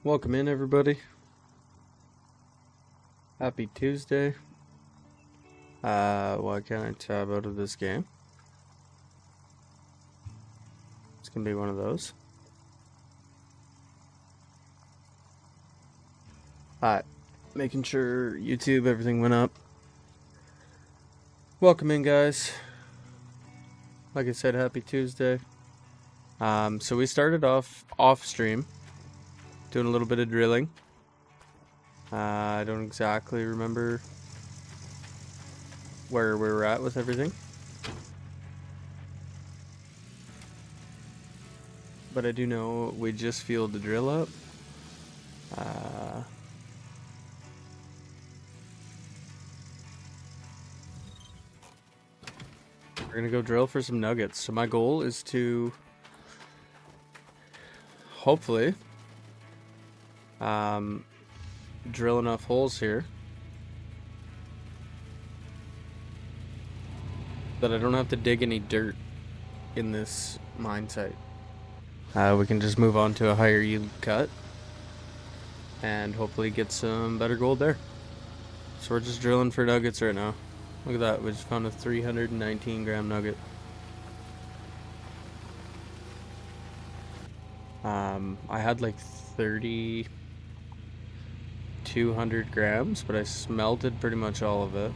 Welcome in, everybody. Happy Tuesday. Why can't I tab out of this game? It's gonna be one of those. Alright, making sure YouTube, everything went up. Welcome in, guys. Like I said, happy Tuesday. So we started off stream, doing a little bit of drilling. I don't exactly remember where we were at with everything, but I do know we just fueled the drill up. We're gonna go drill for some nuggets. So my goal is to hopefully drill enough holes here that I don't have to dig any dirt in this mine site. We can just move on to a higher yield cut and hopefully get some better gold there. So we're just drilling for nuggets right now. Look at that, we just found a 319 gram nugget. I had like 3,200 grams, but I smelted pretty much all of it.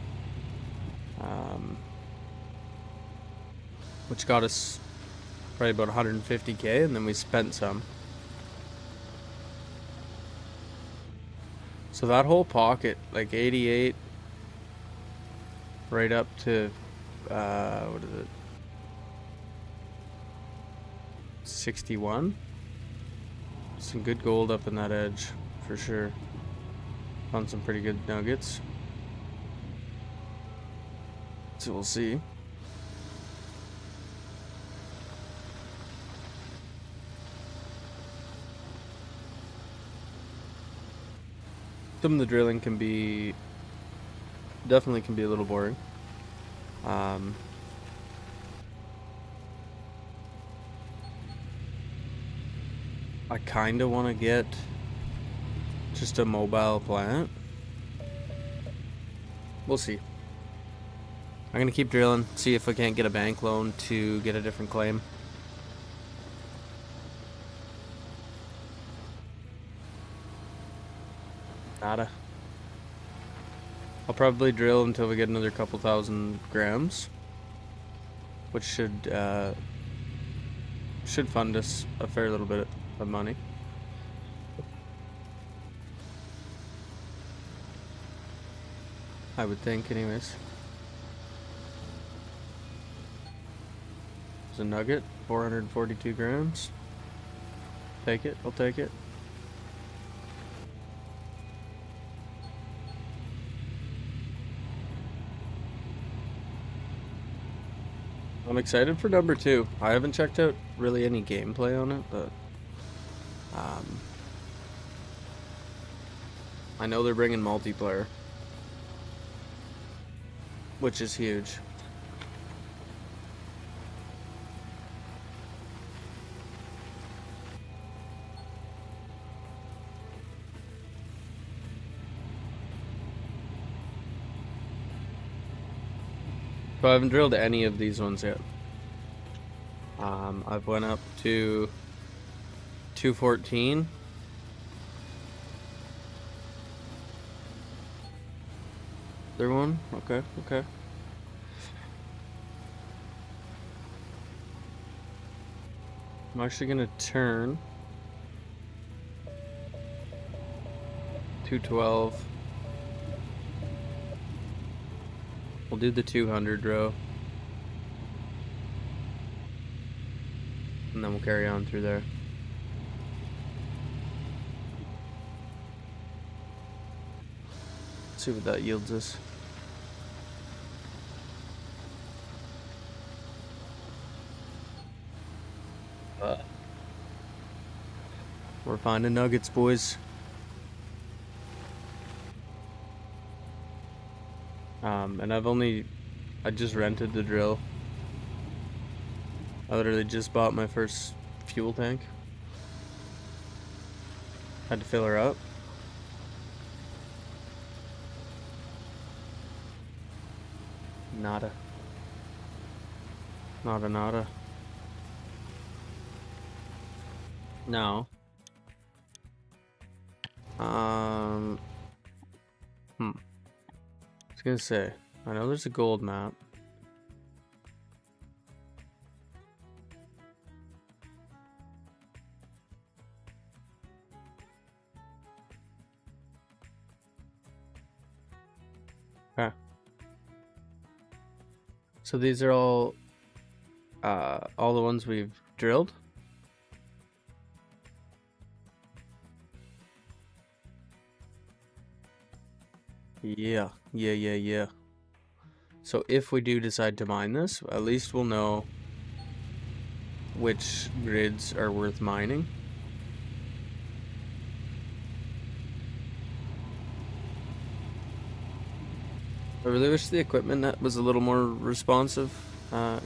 Which got us probably about 150k, and then we spent some. So that whole pocket, like 88 right up to what is it, 61, Some good gold up in that edge, for sure. Found some pretty good nuggets. So we'll see. Some of the drilling definitely can be a little boring. I kind of want to get just a mobile plant. We'll see. I'm gonna keep drilling, see if I can't get a bank loan to get a different claim. Nada. I'll probably drill until we get another couple thousand grams, which should fund us a fair little bit of money. I would think, anyways. There's a nugget, 442 grams. Take it, I'll take it. I'm excited for number 2. I haven't checked out really any gameplay on it, but I know they're bringing multiplayer, which is huge. So I haven't drilled any of these ones yet. I've went up to 214. There one? Okay, okay. I'm actually gonna turn 212. We'll do the 200 row. And then we'll carry on through there. Let's see what that yields us. We're finding nuggets, boys. And I just rented the drill. I literally just bought my first fuel tank. Had to fill her up. Nada. Nada. Now. I was gonna say, I know there's a gold map. Okay. So these are all the ones we've drilled. Yeah. So if we do decide to mine this, at least we'll know which grids are worth mining. I really wish the equipment net was a little more responsive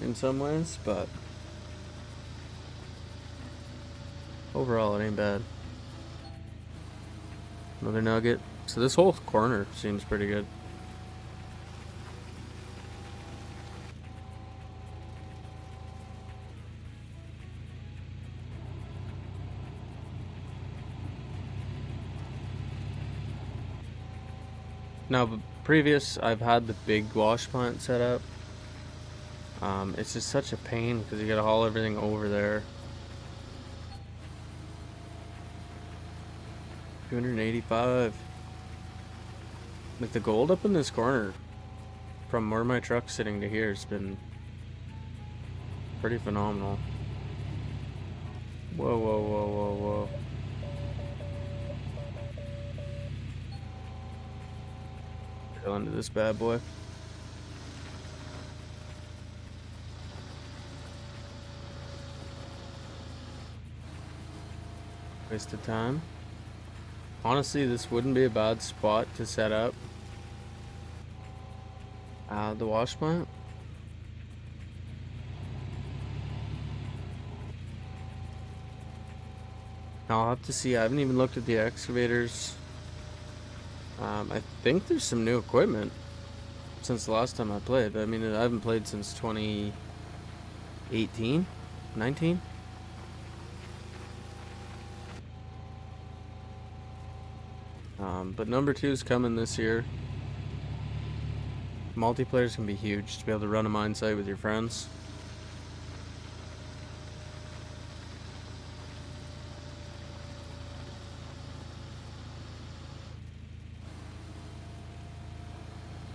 in some ways, but overall it ain't bad. Another nugget. So this whole corner seems pretty good. Now, previous, I've had the big wash plant set up. It's just such a pain because you gotta haul everything over there. 285. Like the gold up in this corner, from where my truck's sitting to here, has been pretty phenomenal. Whoa. Drill into this bad boy. Waste of time. Honestly, this wouldn't be a bad spot to set up the wash plant. I'll have to see. I haven't even looked at the excavators. I think there's some new equipment since the last time I played. I mean, I haven't played since 2018, 19. But number 2 is coming this year. Multiplayer's gonna be huge to be able to run a mine site with your friends.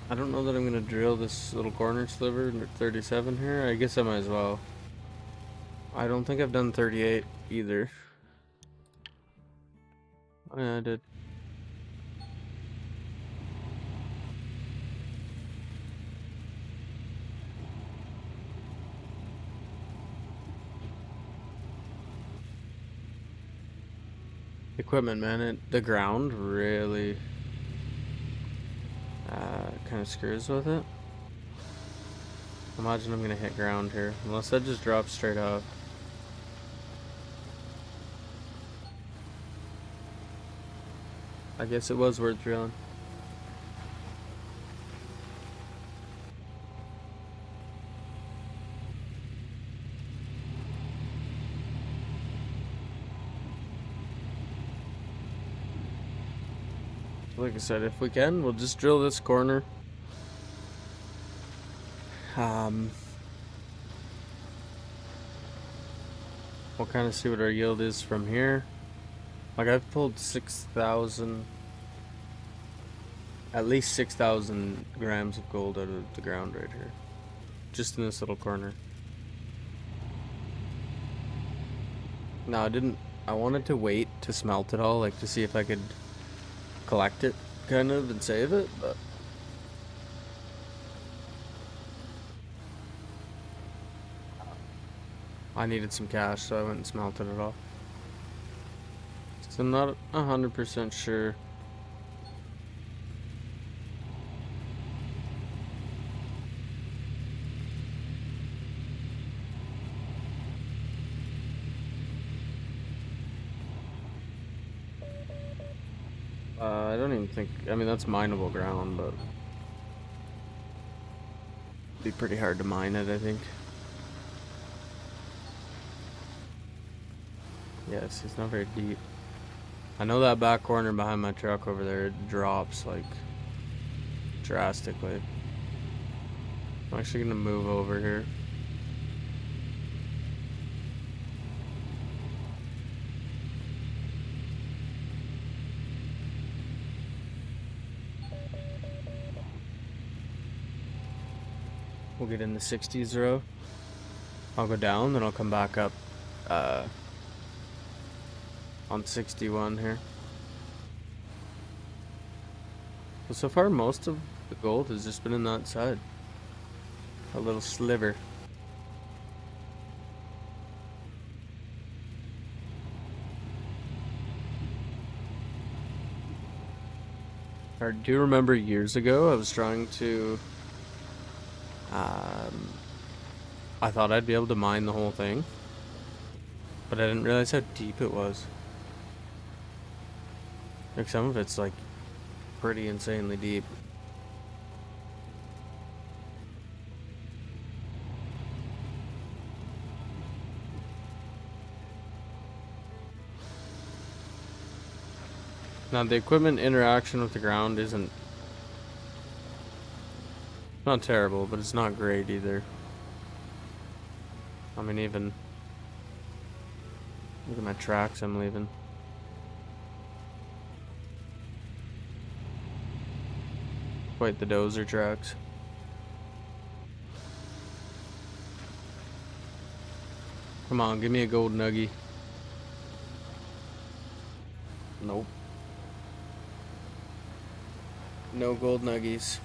I don't know that I'm gonna drill this little corner sliver 37 here. I guess I might as well. I don't think I've done 38 either. Oh, yeah, I did. Equipment, man, the ground really kind of screws with it. Imagine I'm gonna hit ground here, unless that just drops straight up. I guess it was worth drilling. Like I said, if we can, we'll just drill this corner. We'll kind of see what our yield is from here. Like, I've pulled 6,000, at least 6,000 grams of gold out of the ground right here, just in this little corner. No, I wanted to wait to smelt it all, like to see if I could collect it, kind of, and save it, but I needed some cash, so I went and smelted it all. So I'm not 100% sure. I don't even think, I mean, that's mineable ground, but it'd be pretty hard to mine it, I think. Yes, it's not very deep. I know that back corner behind my truck over there, it drops like drastically. I'm actually gonna move over here. We'll get in the 60s row. I'll go down, then I'll come back up on 61 here. But so far, most of the gold has just been in that side. A little sliver. I do remember years ago, I was trying to I thought I'd be able to mine the whole thing, but I didn't realize how deep it was. Like, some of it's like pretty insanely deep. Now, the equipment interaction with the ground isn't not terrible, but it's not great either. I mean, even look at my tracks I'm leaving. Quite the dozer tracks. Come on, give me a gold nuggie. Nope. No gold nuggies.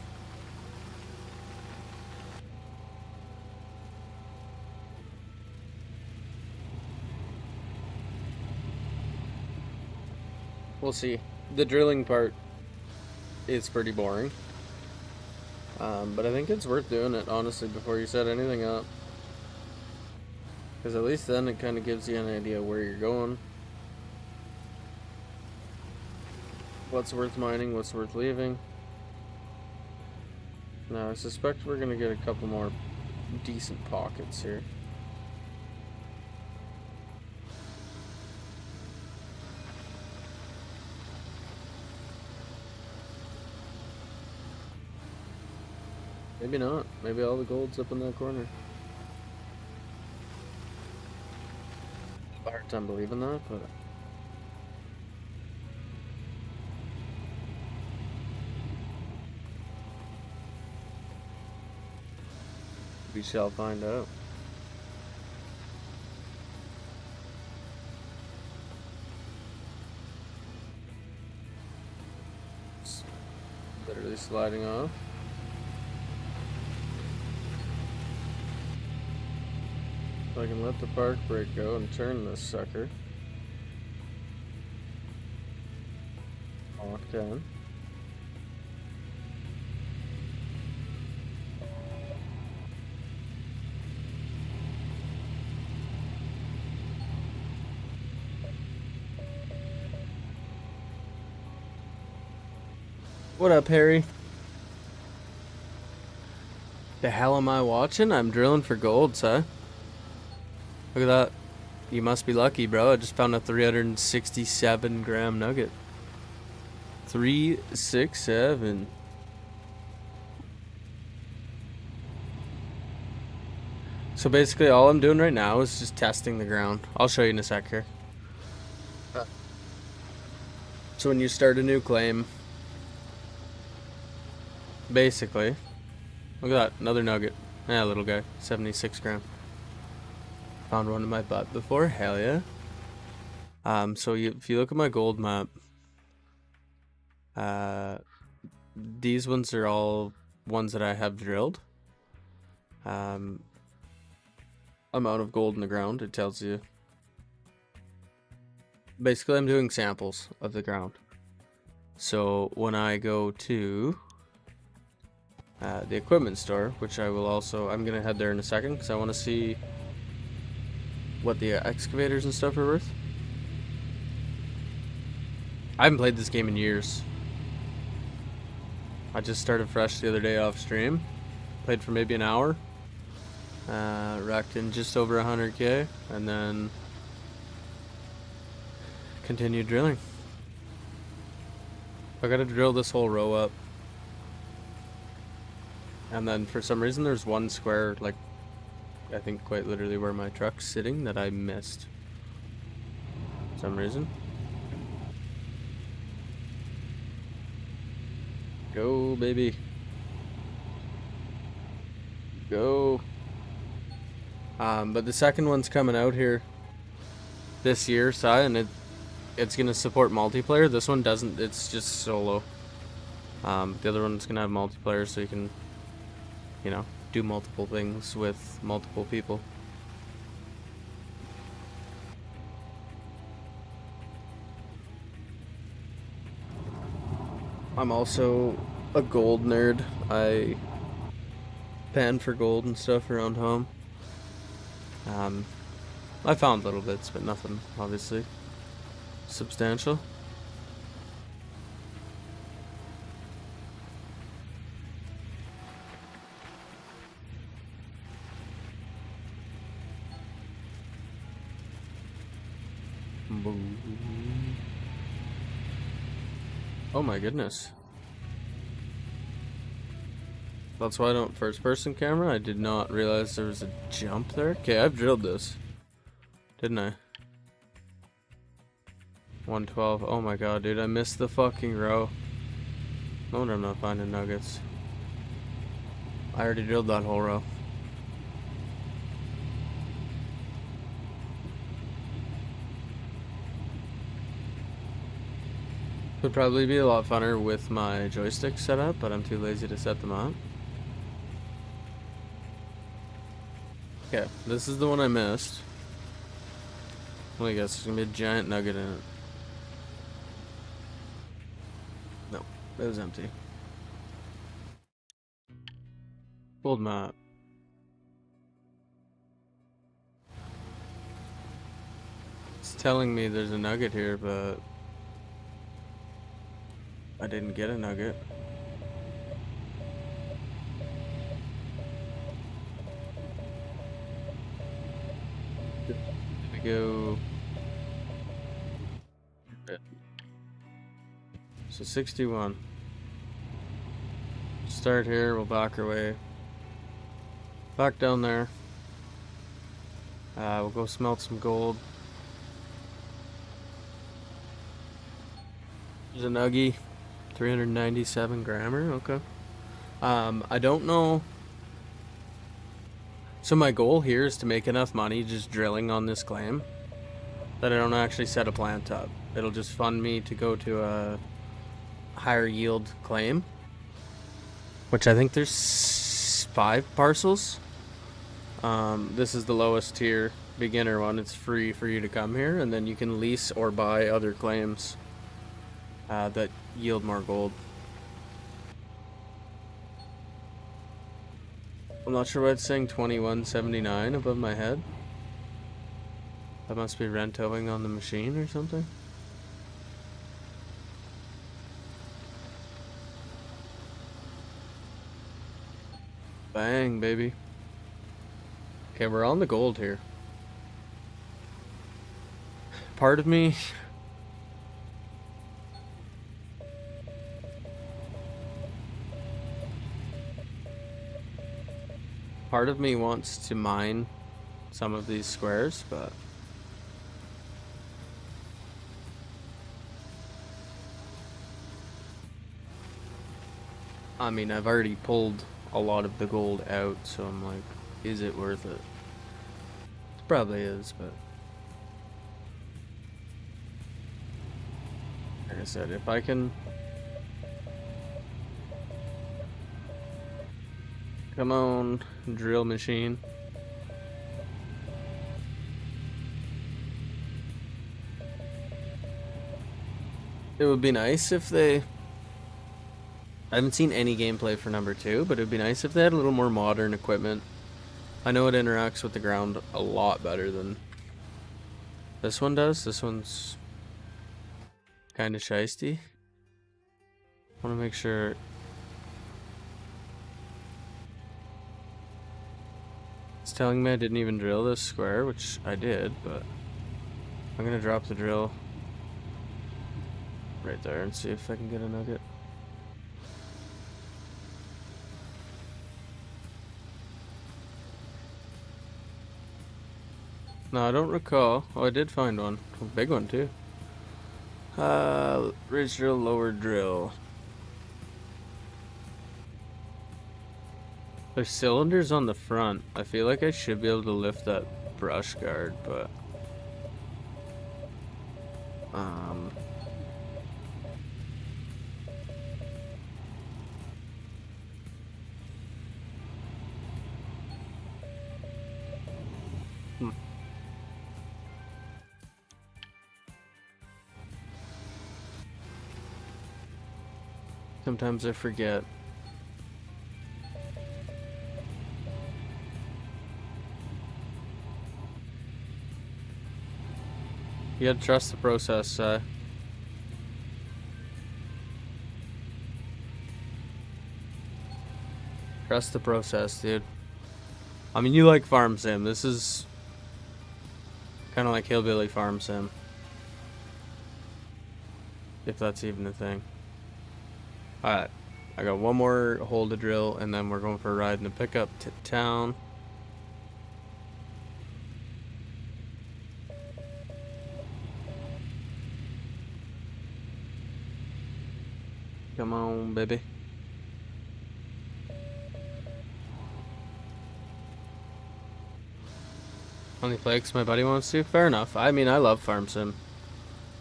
We'll see. The drilling part is pretty boring. But I think it's worth doing it, honestly, before you set anything up. Because at least then it kind of gives you an idea where you're going. What's worth mining, what's worth leaving. Now, I suspect we're going to get a couple more decent pockets here. Maybe not. Maybe all the gold's up in that corner. I have a hard time believing that, but... we shall find out. It's literally sliding off. So I can let the park brake go and turn this sucker. Locked in. What up, Harry? The hell am I watching? I'm drilling for golds, huh? Look at that. You must be lucky, bro. I just found a 367 gram nugget. 367. So basically all I'm doing right now is just testing the ground. I'll show you in a sec here. So when you start a new claim, basically, look at that, another nugget. Yeah, little guy, 76 gram. Found one in my butt before, hell yeah. So if you look at my gold map, these ones are all ones that I have drilled. Amount of gold in the ground, it tells you. Basically, I'm doing samples of the ground. So when I go to the equipment store, which I will also, I'm gonna head there in a second because I want to see what the excavators and stuff are worth. I haven't played this game in years. I just started fresh the other day off stream. Played for maybe an hour. Racked in just over 100k, and then continued drilling. I gotta drill this whole row up. And then for some reason there's one square, like, I think quite literally where my truck's sitting, that I missed. For some reason. Go, baby. Go. But the second one's coming out here this year, and it's gonna support multiplayer. This one doesn't, it's just solo. The other one's gonna have multiplayer, so you can, you know, do multiple things with multiple people. I'm also a gold nerd. I pan for gold and stuff around home. I found little bits, but nothing, obviously, substantial. Oh my goodness. That's why I don't first person camera. I did not realize there was a jump there. Okay, I've drilled this. Didn't I? 112. Oh my god, dude, I missed the fucking row. No wonder I'm not finding nuggets. I already drilled that whole row. Would probably be a lot funner with my joystick set up, but I'm too lazy to set them up. Okay, this is the one I missed. Well, I guess there's gonna be a giant nugget in it. No, it was empty. Gold map. It's telling me there's a nugget here, but I didn't get a nugget. Go. So 61. Start here, we'll back our way back down there. We'll go smelt some gold. There's a nuggie, 397 grammer, okay. I don't know. So my goal here is to make enough money just drilling on this claim that I don't actually set a plant up. It'll just fund me to go to a higher yield claim, which I think there's 5 parcels. This is the lowest tier beginner one. It's free for you to come here, and then you can lease or buy other claims that yield more gold. I'm not sure why it's saying 2179 above my head. That must be rentoing on the machine or something. Bang, baby. Okay, we're on the gold here. Part of me wants to mine some of these squares, but I mean, I've already pulled a lot of the gold out, so I'm like, is it worth it? It probably is, but like I said, if I can come on, drill machine. It would be nice if they... I haven't seen any gameplay for number 2, but it would be nice if they had a little more modern equipment. I know it interacts with the ground a lot better than this one does. This one's kind of shiesty. I want to make sure... It's telling me I didn't even drill this square, which I did, but I'm gonna drop the drill right there and see if I can get a nugget. No, I don't recall. Oh, I did find one. A big one, too. Ridge drill, lower drill. There's cylinders on the front. I feel like I should be able to lift that brush guard, but... Sometimes I forget. You gotta trust the process, Trust the process, dude. I mean, you like Farm Sim. This is kind of like Hillbilly Farm Sim. If that's even a thing. Alright. I got one more hole to drill, and then we're going for a ride in the pickup to town. Come on, baby. Only play 'cause my buddy wants to? Fair enough. I mean, I love Farm Sim.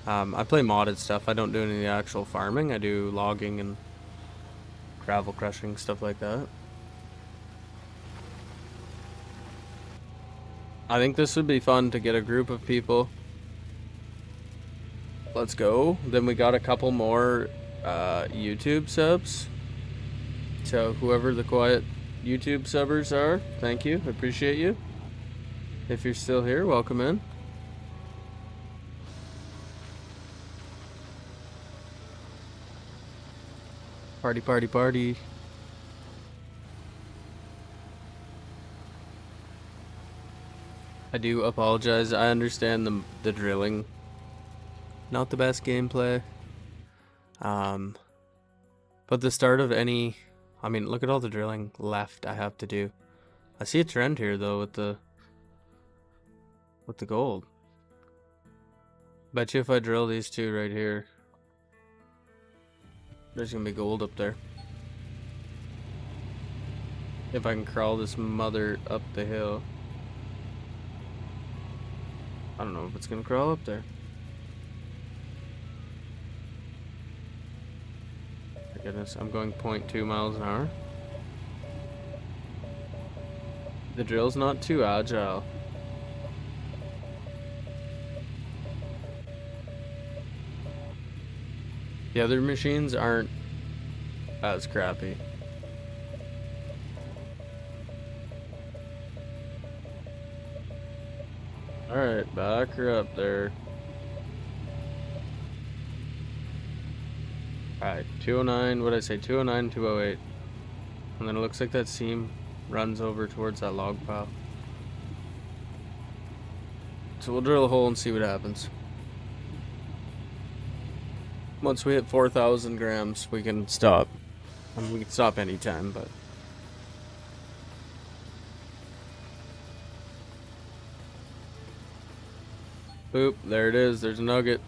I play modded stuff. I don't do any of the actual farming. I do logging and gravel crushing, stuff like that. I think this would be fun to get a group of people. Let's go. Then we got a couple more YouTube subs. So whoever the quiet YouTube subbers are, thank you. I appreciate you. If you're still here, welcome in. Party, party, party. I do apologize. I understand the drilling. Not the best gameplay. But the start of any... I mean, look at all the drilling left I have to do. I see a trend here, though, with the gold. Bet you if I drill these two right here, there's gonna be gold up there. If I can crawl this mother up the hill. I don't know if it's gonna crawl up there. My goodness, I'm going 0.2 miles an hour. The drill's not too agile. The other machines aren't as crappy. Alright, back her up there. Alright, 209, what did I say? 209, 208. And then it looks like that seam runs over towards that log pile. So we'll drill a hole and see what happens. Once we hit 4,000 grams, we can stop. I mean, we can stop anytime, but... Boop, there it is. There's a nugget.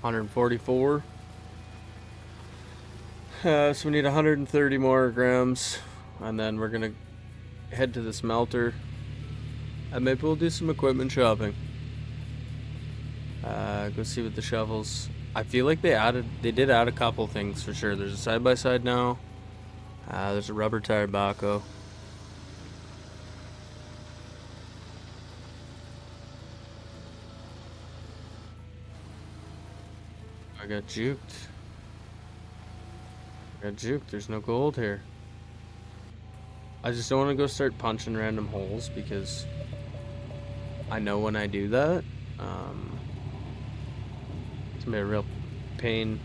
144. So we need 130 more grams. And then we're going to head to the smelter. And maybe we'll do some equipment shopping. Go see what the shovels... I feel like they did add a couple things for sure. There's a side-by-side now. There's a rubber tire backhoe. I got juked. There's no gold here. I just don't want to go start punching random holes because I know when I do that, it's gonna be a real pain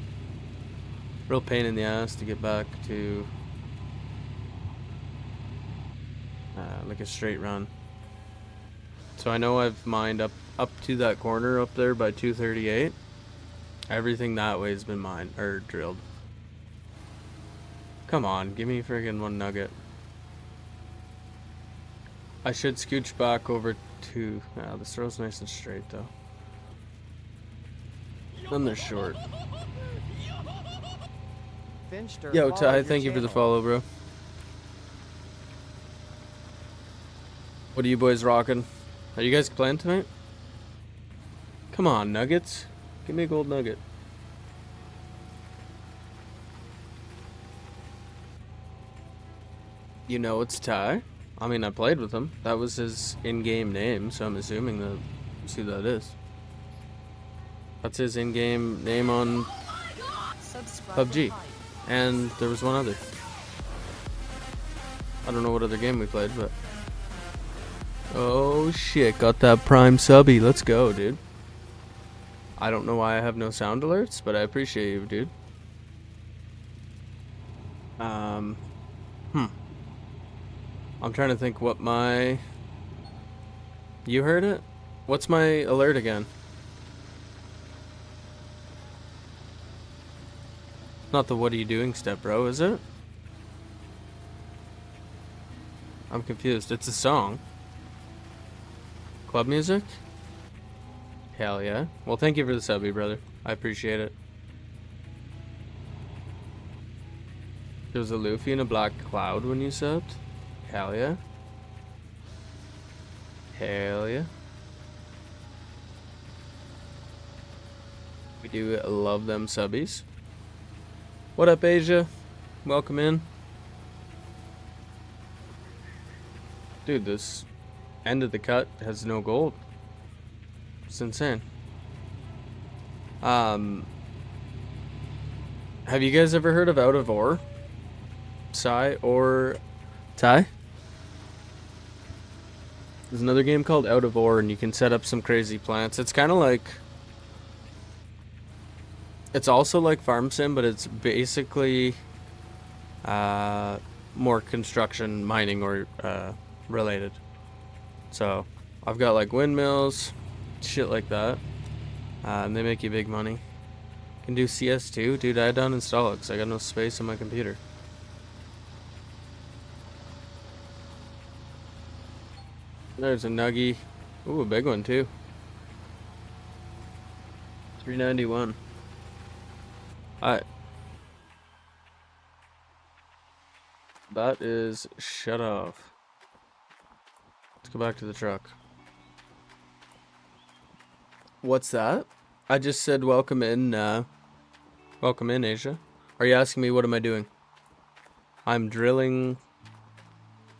in the ass to get back to like a straight run. So I know I've mined up to that corner up there by 238. Everything that way has been mined or drilled. Come on, give me friggin' one nugget. I should scooch back over to... this road's nice and straight though. Then they're short. Yo, Ty, thank you for the follow, bro. What are you boys rocking? Are you guys playing tonight? Come on, nuggets. Give me a gold nugget. You know it's Ty. I mean, I played with him. That was his in-game name, so I'm assuming that's who that is. That's his in-game name on PUBG. And there was one other. I don't know what other game we played, but... Oh shit, got that prime subby. Let's go, dude. I don't know why I have no sound alerts, but I appreciate you, dude. I'm trying to think what my... You heard it? What's my alert again? Not the what are you doing step, bro, is it? I'm confused. It's a song. Club music? Hell yeah. Well, thank you for the subby, brother. I appreciate it. There was a Luffy and a black cloud when you subbed? Hell yeah. Hell yeah. Do love them subbies. What up, Asia? Welcome in. Dude, this end of the cut has no gold. It's insane. Have you guys ever heard of Out of Ore? Sai or Ty? There's another game called Out of Ore, and you can set up some crazy plants. It's kind of like... It's also like Farm Sim, but it's basically more construction, mining, or related. So, I've got like windmills, shit like that. And they make you big money. Can do CS2? Dude, I don't install it because I got no space on my computer. There's a nuggie. Ooh, a big one too. 391. Alright. That is shut off. Let's go back to the truck. What's that? I just said welcome in, Asia. Are you asking me what am I doing? I'm drilling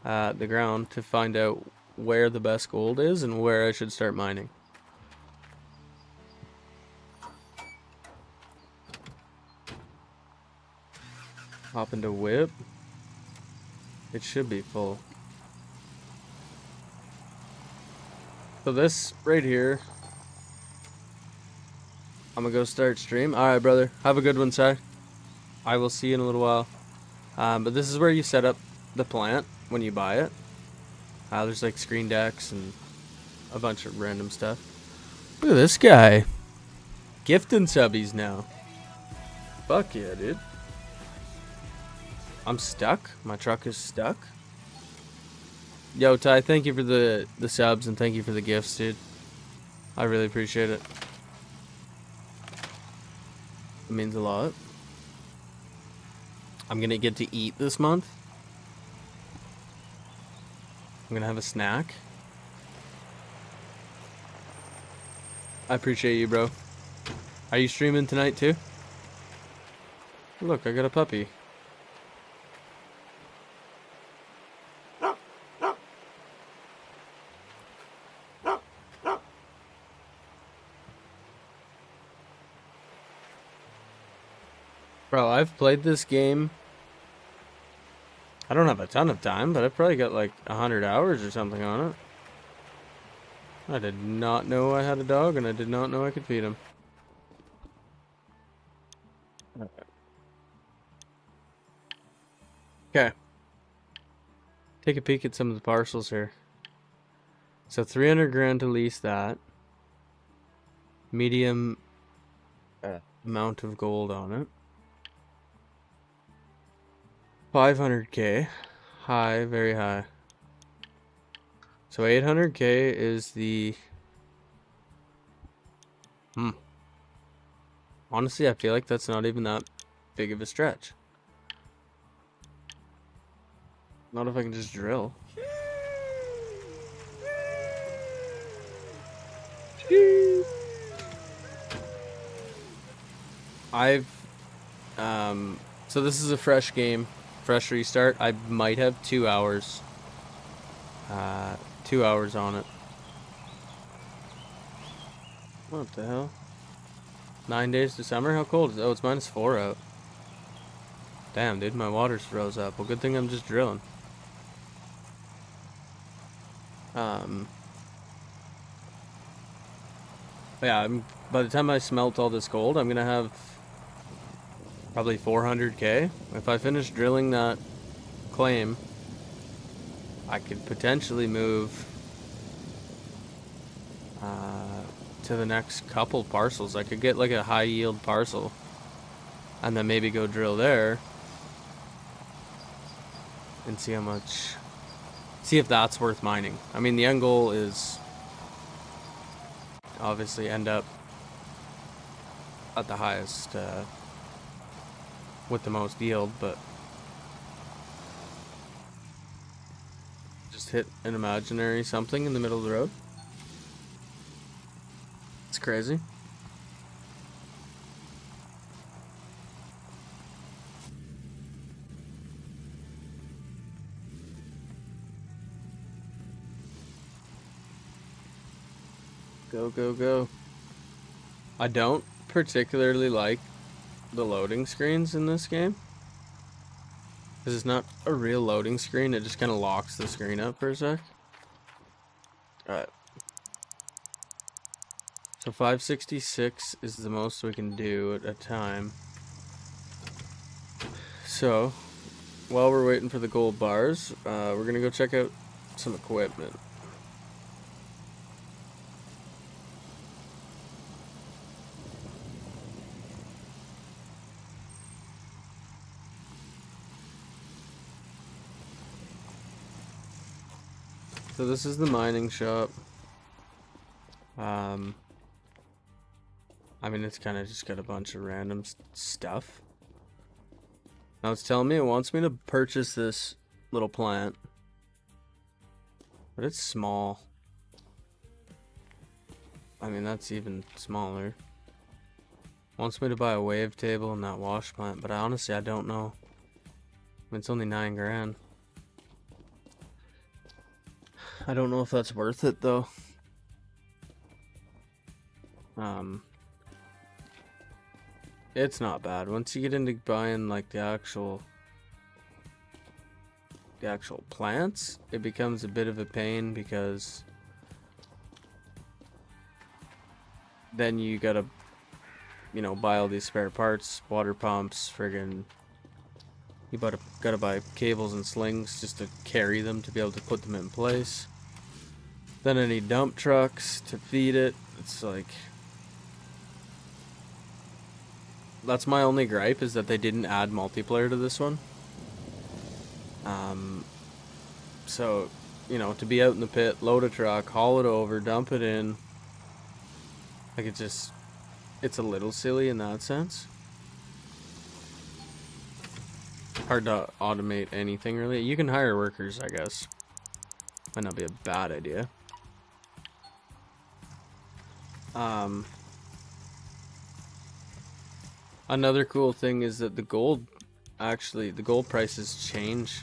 the ground to find out where the best gold is and where I should start mining. Hop into whip. It should be full. So this right here, I'm gonna go start stream. Alright, brother. Have a good one, Si. I will see you in a little while. But this is where you set up the plant when you buy it. There's like screen decks and a bunch of random stuff. Look at this guy. Gifting subbies now. Fuck yeah, dude. I'm stuck. My truck is stuck. Yo, Ty, thank you for the subs and thank you for the gifts, dude. I really appreciate it. It means a lot. I'm gonna get to eat this month. I'm gonna have a snack. I appreciate you, bro. Are you streaming tonight too? Look, I got a puppy. Bro, I've played this game. I don't have a ton of time, but I've probably got like 100 hours or something on it. I did not know I had a dog, and I did not know I could feed him. Okay. Take a peek at some of the parcels here. So 300 grand to lease that. Medium amount of gold on it. 500k. High, very high. So 800k is the... Honestly, I feel like that's not even that big of a stretch. Not if I can just drill. So this is a fresh game. Fresh restart. I might have 2 hours. 2 hours on it. What the hell? 9 days to summer? How cold is it? Oh, it's -4 out. Damn, dude, my water's froze up. Well, good thing I'm just drilling. Yeah, by the time I smelt all this gold, I'm gonna have probably 400k. If I finish drilling that claim, I could potentially move to the next couple parcels. I could get like a high yield parcel and then maybe go drill there and see how much, see if that's worth mining. I mean, the end goal is obviously end up at the highest with the most yield, but just hit an imaginary something in the middle of the road. It's crazy. Go, go, go. I don't particularly like the loading screens in this game. Because it's not a real loading screen, it just kind of locks the screen up for a sec. Alright. So 566 is the most we can do at a time. So, while we're waiting for the gold bars, we're gonna go check out some equipment. So this is the mining shop. I mean, it's kind of just got a bunch of random stuff. Now it's telling me it wants me to purchase this little plant. But it's small. I mean, that's even smaller. Wants me to buy a wave table and that wash plant, but honestly, I don't know. I mean, it's only 9 grand. I don't know if that's worth it though. It's not bad. Once you get into buying like the actual plants, it becomes a bit of a pain because then you gotta, you know, buy all these spare parts, water pumps, friggin'. You gotta buy cables and slings just to carry them to be able to put them in place. Then I need dump trucks to feed it. It's like, that's my only gripe, is that they didn't add multiplayer to this one. So, you know, to be out in the pit, load a truck, haul it over, dump it in, like it's a little silly in that sense. Hard to automate anything really. You can hire workers, I guess. Might not be a bad idea. Another cool thing is that the gold prices change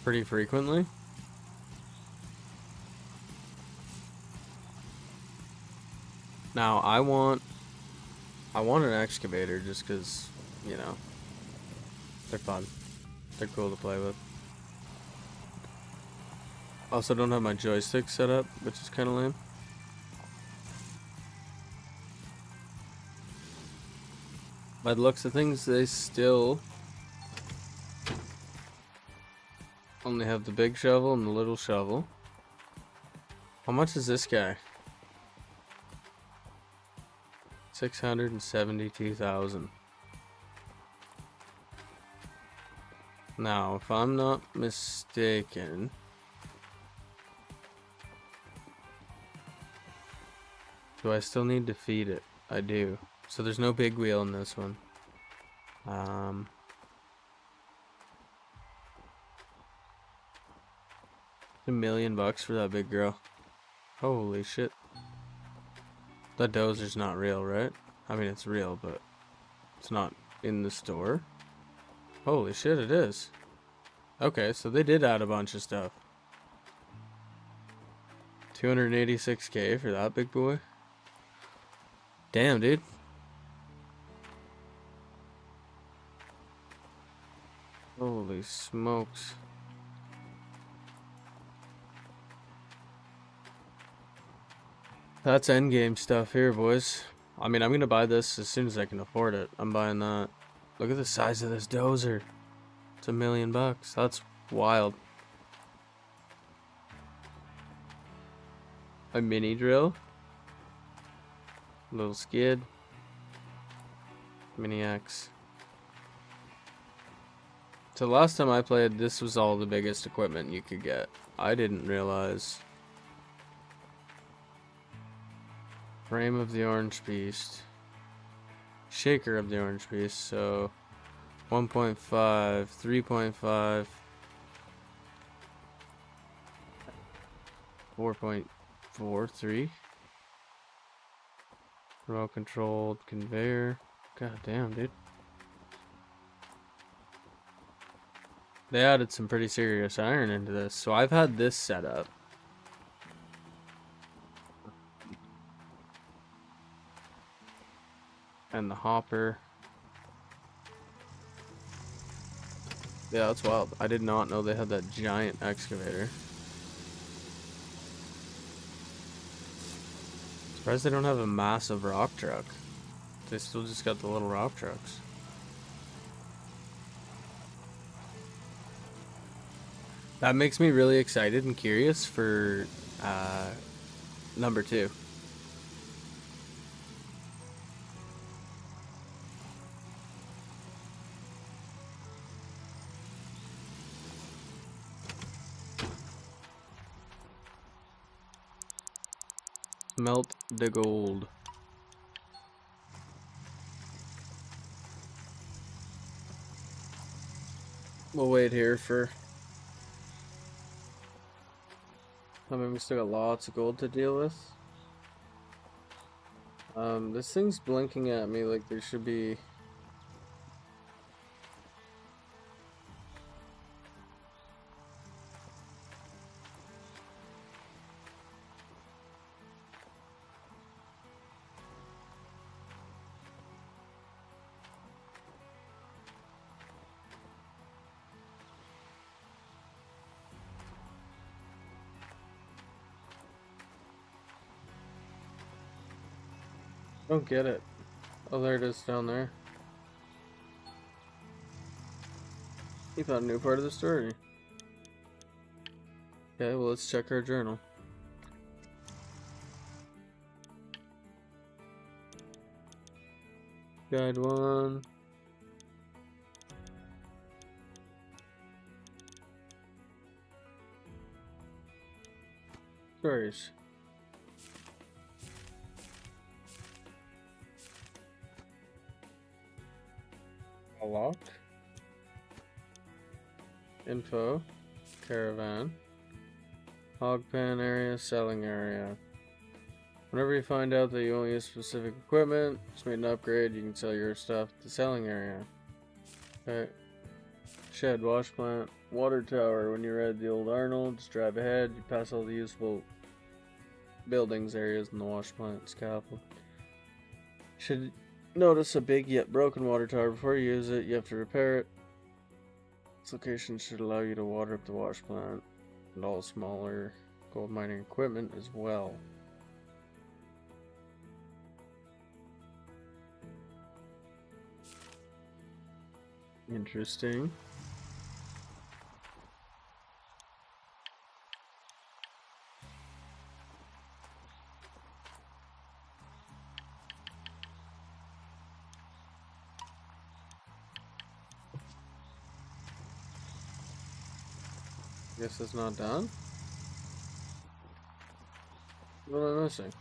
pretty frequently. Now I want an excavator just because, you know, they're fun. They're cool to play with. Also don't have my joystick set up, which is kind of lame. By the looks of things, they still only have the big shovel and the little shovel. How much is this guy? 672,000. Now, if I'm not mistaken, do I still need to feed it? I do. So there's no big wheel in this one. $1 million for that big girl. Holy shit. That dozer's not real, right? I mean, it's real, but it's not in the store. Holy shit, it is. Okay, so they did add a bunch of stuff. 286K for that big boy. Damn, dude. Holy smokes. That's endgame stuff here, boys. I mean, I'm gonna buy this as soon as I can afford it. I'm buying that. Look at the size of this dozer. It's $1 million. That's wild. A mini drill. Little skid. Mini X. So last time I played, this was all the biggest equipment you could get. I didn't realize. Frame of the Orange Beast. Shaker of the Orange Beast. So 1.5, 3.5, 4.43. Remote controlled conveyor. God damn, dude. They added some pretty serious iron into this. So I've had this set up And the hopper. Yeah, that's wild. I did not know they had that giant excavator. Surprised they don't have a massive rock truck. They still just got the little rock trucks. That makes me really excited and curious for number 2. Melt the gold. We'll wait here for... I mean, we still got lots of gold to deal with. This thing's blinking at me like there should be... Don't get it. Oh, there it is down there. You found a new part of the story. Okay, well, let's check our journal. Guide 1. Stories. Lock. Info. Caravan. Hog pen area. Selling area. Whenever you find out that you only use specific equipment, just made an upgrade, you can sell your stuff to the selling area. Okay. Shed, wash plant, water tower. When you're at the old Arnold, just drive ahead. You pass all the useful buildings areas in the wash plant scaffold. Should notice a big yet broken water tower. Before you use it, you have to repair it. This location should allow you to water up the wash plant and all smaller gold mining equipment as well. Interesting. Guess it's not done. What am I missing?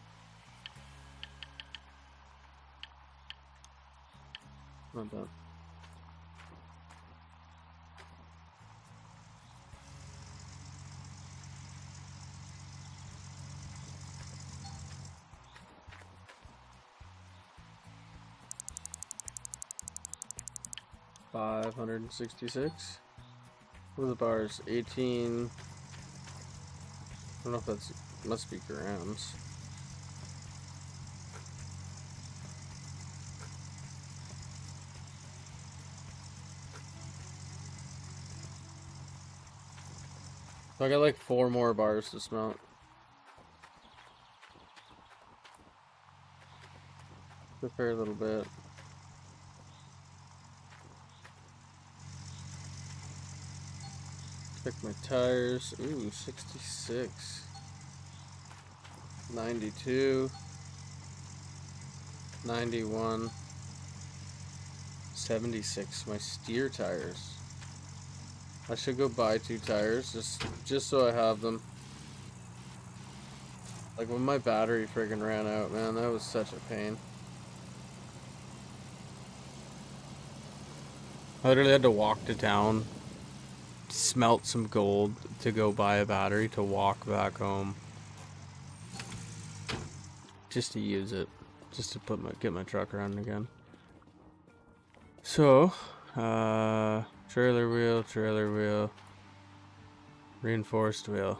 Not done. $566. What are the bars? 18. I don't know if that's, must be grams. So I got like 4 more bars to smelt. Prepare a little bit. Check my tires. Ooh, 66. 92. 91. 76. My steer tires. I should go buy 2 tires just so I have them. Like when my battery friggin' ran out, man, that was such a pain. I literally had to walk to town, smelt some gold to go buy a battery to walk back home. Just to use it. Just to get my truck running again. So, trailer wheel, reinforced wheel.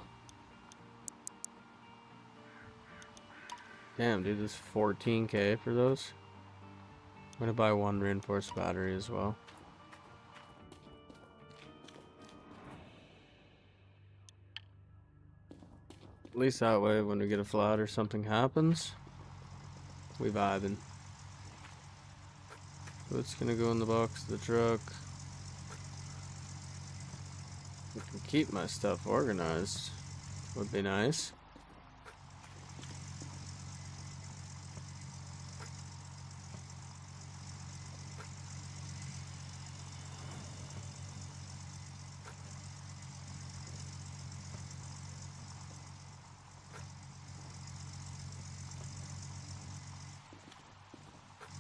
Damn, dude, this is $14K for those. gonna buy one reinforced battery as well. At least that way, when we get a flat or something happens, we vibing. So it's gonna go in the box of the truck. We can keep my stuff organized. Would be nice.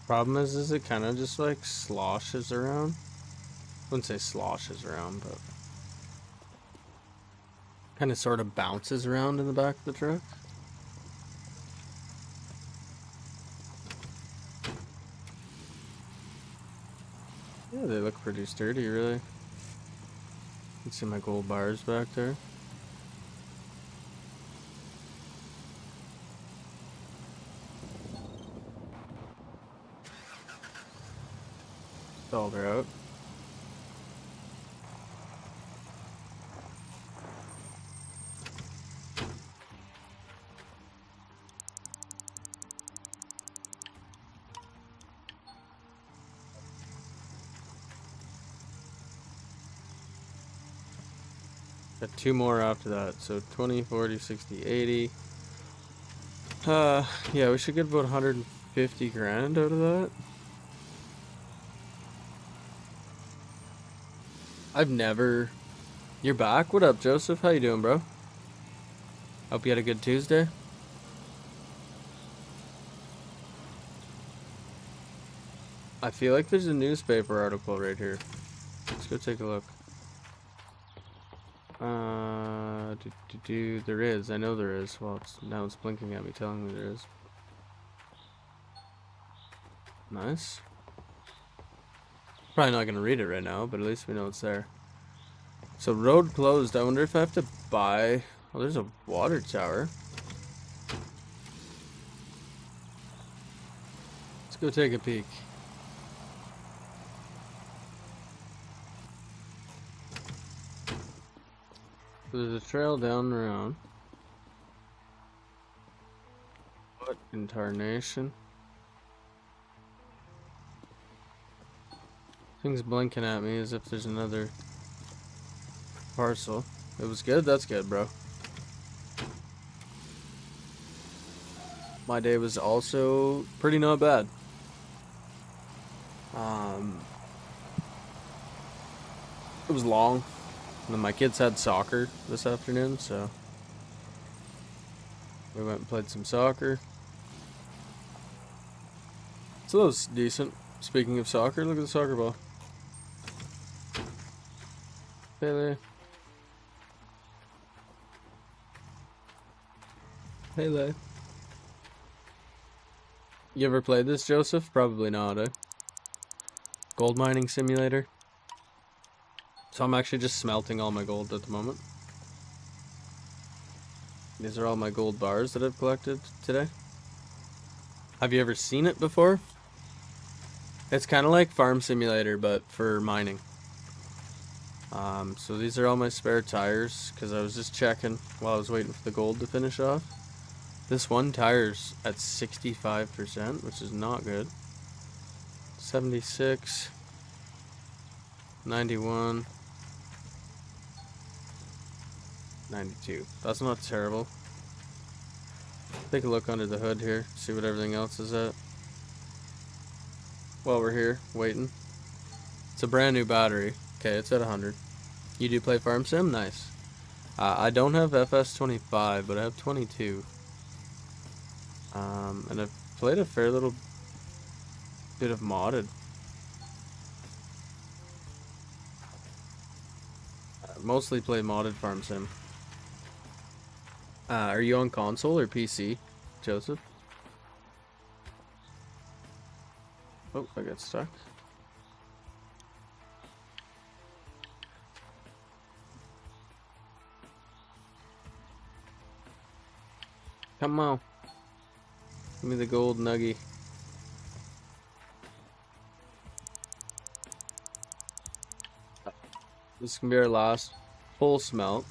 Problem is it kind of just like sloshes around. I wouldn't say sloshes around, but kind of sort of bounces around in the back of the truck. Yeah, they look pretty sturdy, really. You can see my gold bars back there. Stalled her out. Got two more after that, so 20, 40, 60, 80. Yeah, we should get about 150 grand out of that. I've never... You're back? What up, Joseph? How you doing, bro? Hope you had a good Tuesday. I feel like there's a newspaper article right here. Let's go take a look. There is. I know there is. Well, now it's blinking at me, telling me there is. Nice. Probably not gonna read it right now, but at least we know it's there. So, road closed. I wonder if I have to buy... Oh, there's a water tower. Let's go take a peek. So there's a trail down around. What in tarnation? Thing's blinking at me as if there's another parcel. It was good? That's good, bro. My day was also pretty not bad. It was long. And then my kids had soccer this afternoon, so we went and played some soccer. So that was decent. Speaking of soccer, look at the soccer ball. Pele. Pele. You ever played this, Joseph? Probably not, eh? Gold mining simulator. So I'm actually just smelting all my gold at the moment. These are all my gold bars that I've collected today. Have you ever seen it before? It's kind of like Farm Simulator, but for mining. So these are all my spare tires, because I was just checking while I was waiting for the gold to finish off. This one tire's at 65%, which is not good. 76. 91. 92. That's not terrible. Take a look under the hood here, see what everything else is at. While we're here, waiting. It's a brand new battery. Okay, it's at 100. You do play Farm Sim? Nice. I don't have FS25, but I have 22. And I've played a fair little bit of modded. Mostly play modded Farm Sim. Are you on console or PC, Joseph? Oh, I got stuck. Come on. Give me the gold nugget. This can be our last full smelt.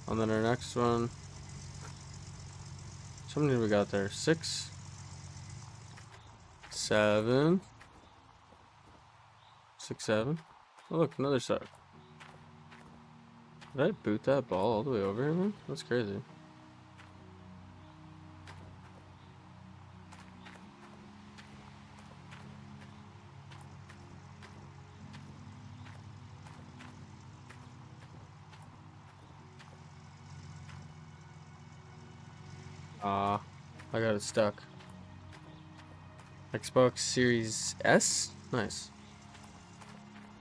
And then our next one. How many we got there? 6, 7. 6, 7. Oh, look, another side. Did I boot that ball all the way over here, man? That's crazy. I got it stuck. Xbox Series S? Nice.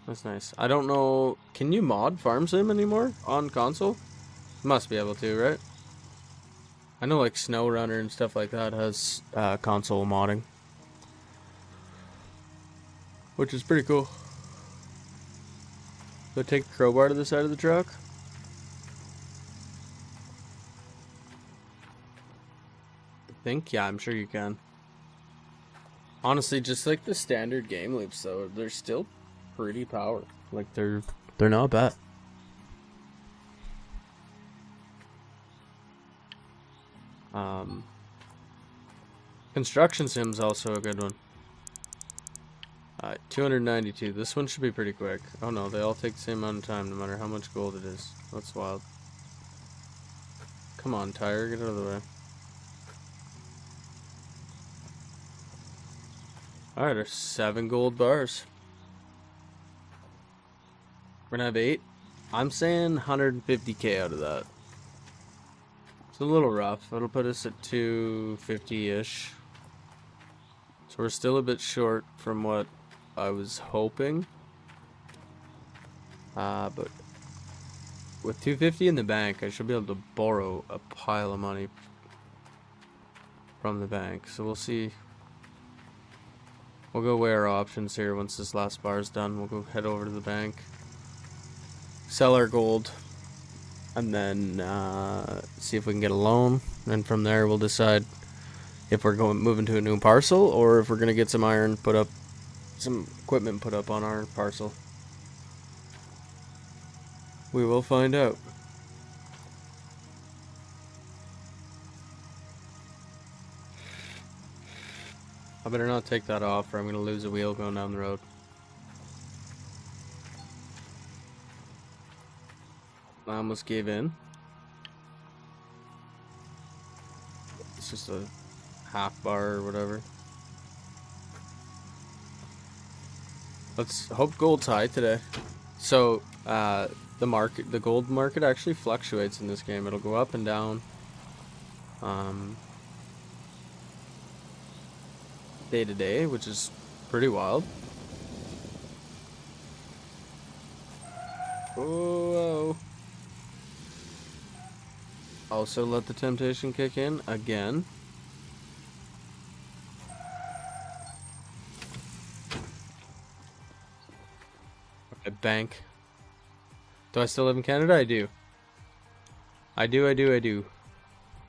That's nice. I don't know. Can you mod Farm Sim anymore on console? Must be able to, right? I know like SnowRunner and stuff like that has console modding, which is pretty cool. So take the crowbar to the side of the truck. Yeah, I'm sure you can. Honestly, just like the standard game loops though, they're still pretty power. Like they're not bad. Construction Sim's also a good one. 292. This one should be pretty quick. Oh no, they all take the same amount of time no matter how much gold it is. That's wild. Come on, tire, get out of the way. Alright, there's 7 gold bars. We're gonna have 8. I'm saying 150k out of that. It's a little rough. It'll put us at 250-ish. So we're still a bit short from what I was hoping. But with 250 in the bank, I should be able to borrow a pile of money from the bank. So we'll see. We'll go weigh our options here once this last bar is done. We'll go head over to the bank, sell our gold, and then see if we can get a loan. And from there, we'll decide if we're moving to a new parcel or if we're gonna get some iron put up, some equipment put up on our parcel. We will find out. I better not take that off or I'm gonna lose a wheel going down the road. I almost gave in. It's just a half bar or whatever. Let's hope gold's high today. So the gold market actually fluctuates in this game. It'll go up and down. Day to day, which is pretty wild. Whoa. Also let the temptation kick in again. Okay, bank. Do I still live in Canada? I do. I do.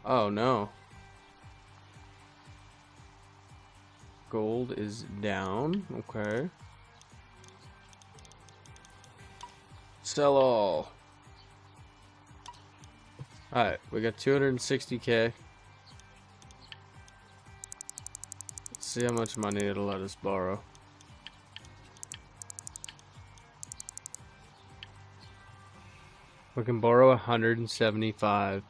Oh no. Gold is down. Okay. Sell all. Alright, we got 260k. Let's see how much money it'll let us borrow. We can borrow 175.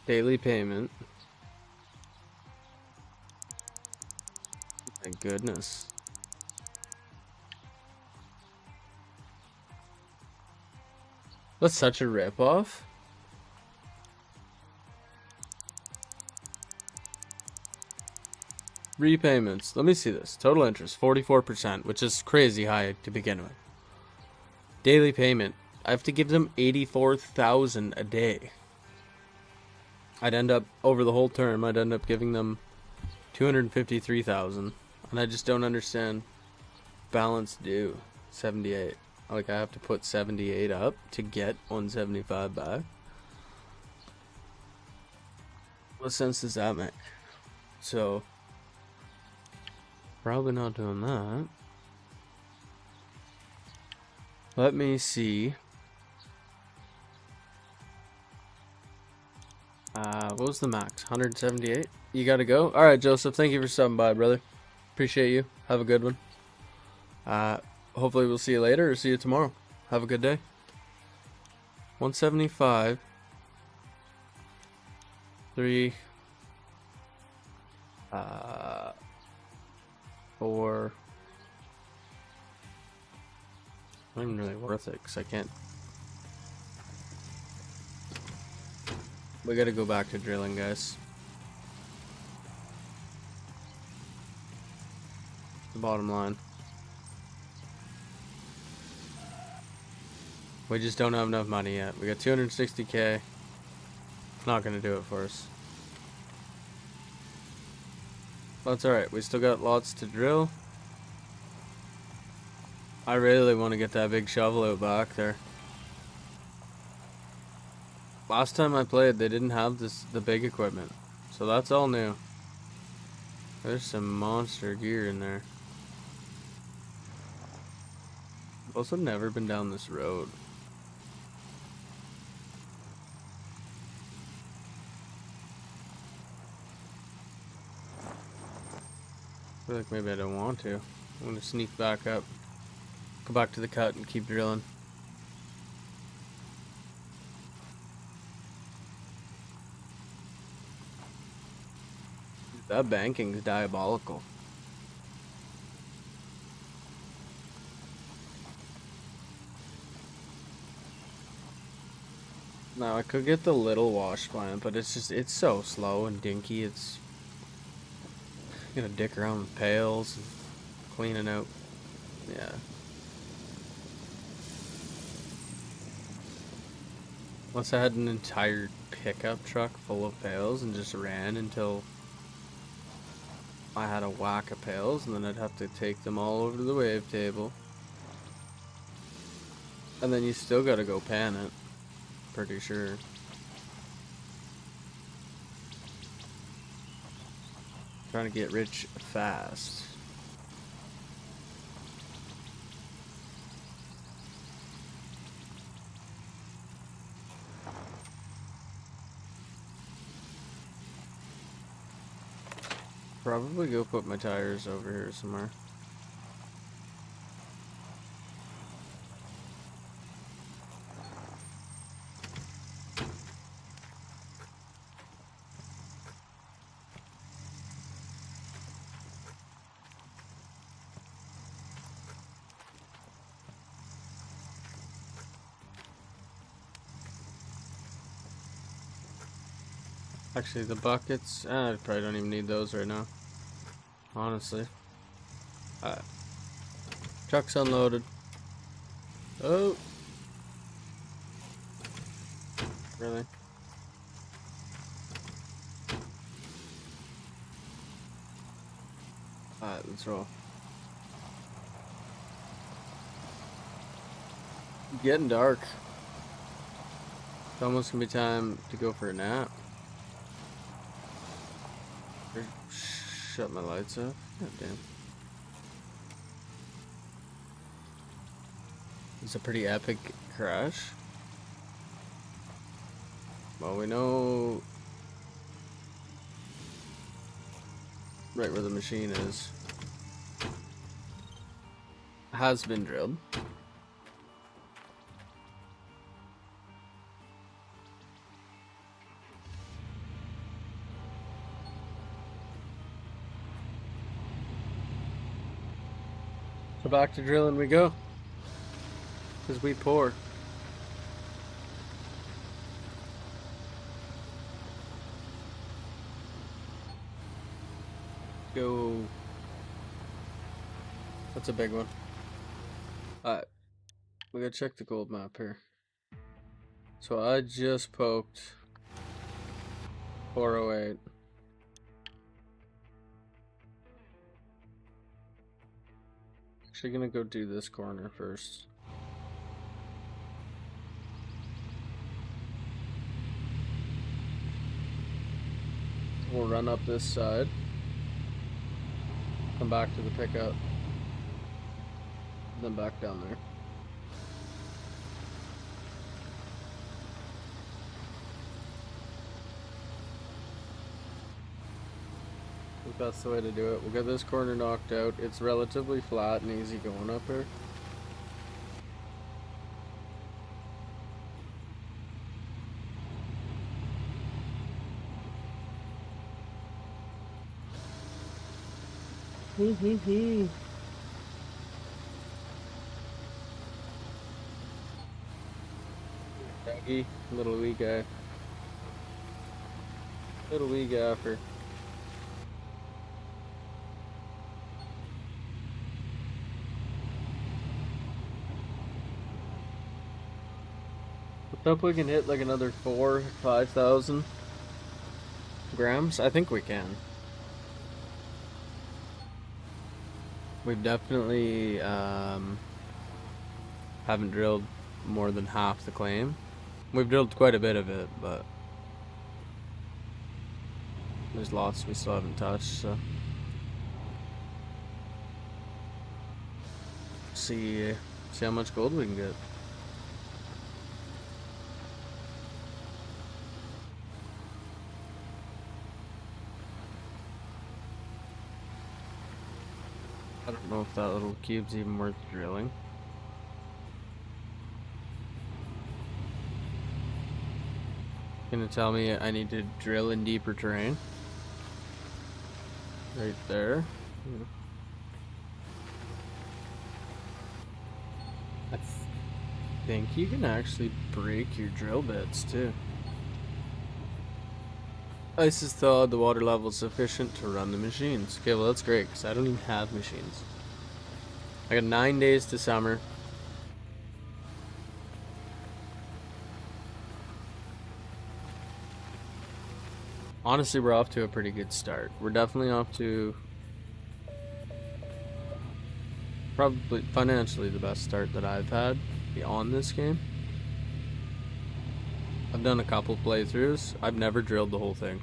Daily payment. My goodness. That's such a ripoff. Repayments. Let me see this. Total interest, 44%, which is crazy high to begin with. Daily payment. I have to give them 84,000 a day. I'd end up, over the whole term, I'd end up giving them 253,000. And I just don't understand. Balance due, 78. Like, I have to put 78 up to get 175 back. What sense does that make? so probably not doing that. Let me see. What was the max? 178? You gotta go? Alright, Joseph, thank you for stopping by, brother. Appreciate you. Have a good one. Hopefully we'll see you later or see you tomorrow. Have a good day. 175. 3. 4. Not even really worth it because I can't. We gotta go back to drilling, guys. The bottom line. We just don't have enough money yet. We got 260K. Not gonna do it for us. That's alright. We still got lots to drill. I really want to get that big shovel out back there. Last time I played, they didn't have the big equipment. So that's all new. There's some monster gear in there. I've also never been down this road. I feel like maybe I don't want to. I'm gonna sneak back up. Go back to the cut and keep drilling. That banking's diabolical. Now I could get the little wash plant, but it's so slow and dinky. It's gonna dick around with pails and cleaning out. Yeah. Once I had an entire pickup truck full of pails and just ran until I had a whack of pails, and then I'd have to take them all over to the wave table. And then you still gotta go pan it. Pretty sure. Trying to get rich fast. Probably go put my tires over here somewhere. Actually, the buckets, I probably don't even need those right now. Honestly. Alright. Truck's unloaded. Oh! Really? Alright, let's roll. Getting dark. It's almost gonna be time to go for a nap. Shut my lights off. God damn. It's a pretty epic crash. Well, we know right where the machine is. Has been drilled. So back to drilling we go. Because we pour. Go. That's a big one. Alright. We gotta check the gold map here. So I just poked 408. Actually gonna go do this corner first. We'll run up this side. Come back to the pickup. Then back down there. I think that's the way to do it. We'll get this corner knocked out. It's relatively flat and easy going up here. Dougie, little wee guy. Little wee gaffer. I hope we can hit like another 5,000 grams. I think we can. We've definitely haven't drilled more than half the claim. We've drilled quite a bit of it, but there's lots we still haven't touched, so see how much gold we can get. I don't know if that little cube's even worth drilling. Gonna tell me I need to drill in deeper terrain. Right there. I think you can actually break your drill bits too. Ice is thawed, the water level is sufficient to run the machines. Okay, well that's great, because I don't even have machines. I got 9 days to summer. Honestly, we're off to a pretty good start. We're definitely off to probably financially the best start that I've had beyond this game. I've done a couple playthroughs. I've never drilled the whole thing.